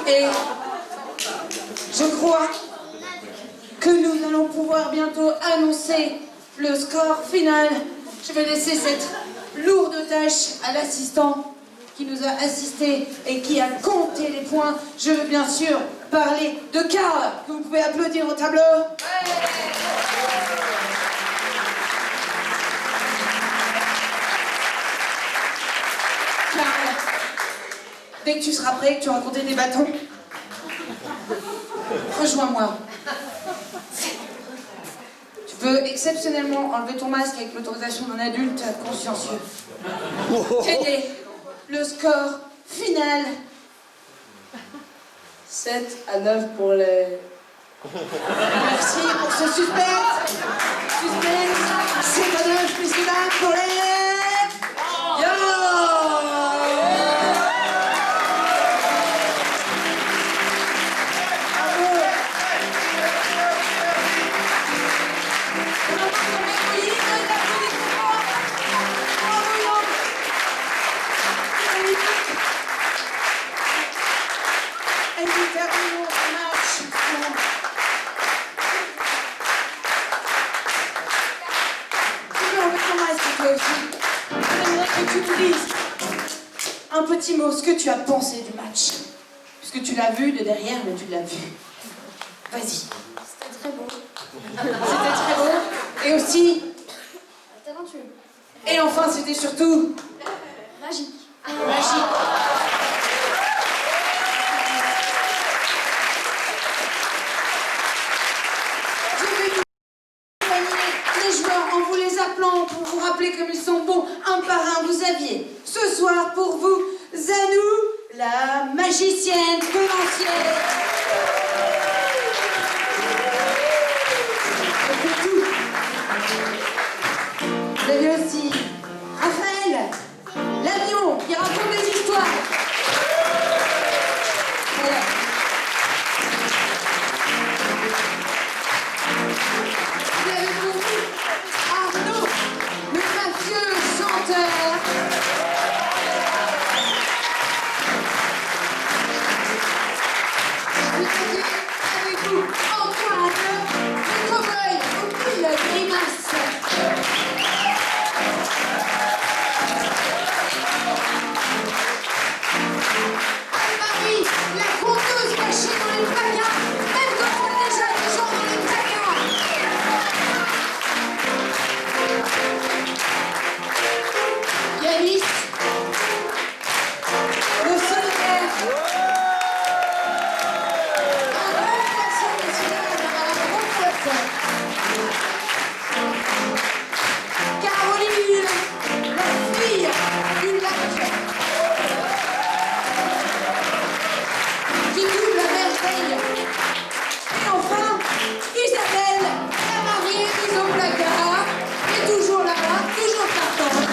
Et je crois que nous allons pouvoir bientôt annoncer le score final. Je vais laisser cette lourde tâche à l'assistant qui nous a assistés et qui a compté les points. Je veux bien sûr parler de Karl, que vous pouvez applaudir au tableau. Karl, dès que tu seras prêt, que tu auras compté des bâtons, rejoins-moi. Tu peux exceptionnellement enlever ton masque avec l'autorisation d'un adulte consciencieux. Quel est le score final? 7-9 pour les... Merci pour ce suspense. Suspense. 7-9, messieurs, dames, pour les... Yo! Et nous terminons le match. Tu peux enlever ton masque toi aussi. J'aimerais que tu nous dises un petit mot, ce que tu as pensé du match. Puisque tu l'as vu de derrière, mais tu l'as vu. Vas-y. C'était très beau. C'était très beau. Et aussi... Talentueux. Et enfin, c'était surtout... Magique. Magique. Je vais vous accompagner les joueurs en vous les appelant pour vous rappeler comme ils sont bons un par un. Vous aviez ce soir pour vous Zanou, la magicienne de l'ancienne. Vous avez aussi Raphaël, l'avion qui raconte des histoires. Voilà. Vous avez pour vous Arnaud, le mafieux chanteur. Vous avez avec vous Antoine, le cow-boy au pile grimace. Anne-Marie, la conteuse cachée dans les placards, même quand on a déjà des gens dans les placards. Yanis, le solitaire. Un grand poisson, messieurs, dames, un grand poisson. Caroline, la fille du lac. Qui double la merveille. Et enfin, Isabelle, la mariée mise au placard, est toujours là-bas, toujours partante.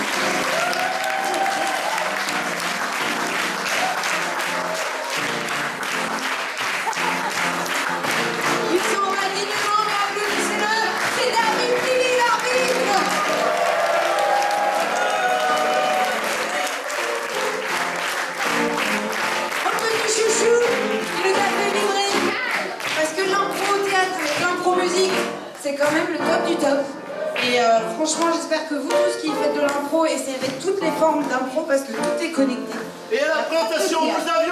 Ils sont indignement, mais applaudissez-le, c'est David Pili, l'arbitre. Un petit chouchou qui nous a fait vibrer. Parce que l'impro théâtre et l'impro musique, c'est quand même le top du top. Et franchement, j'espère que vous tous qui faites de l'impro, essayez toutes les formes d'impro parce que tout est connecté. Et à la présentation, nous avions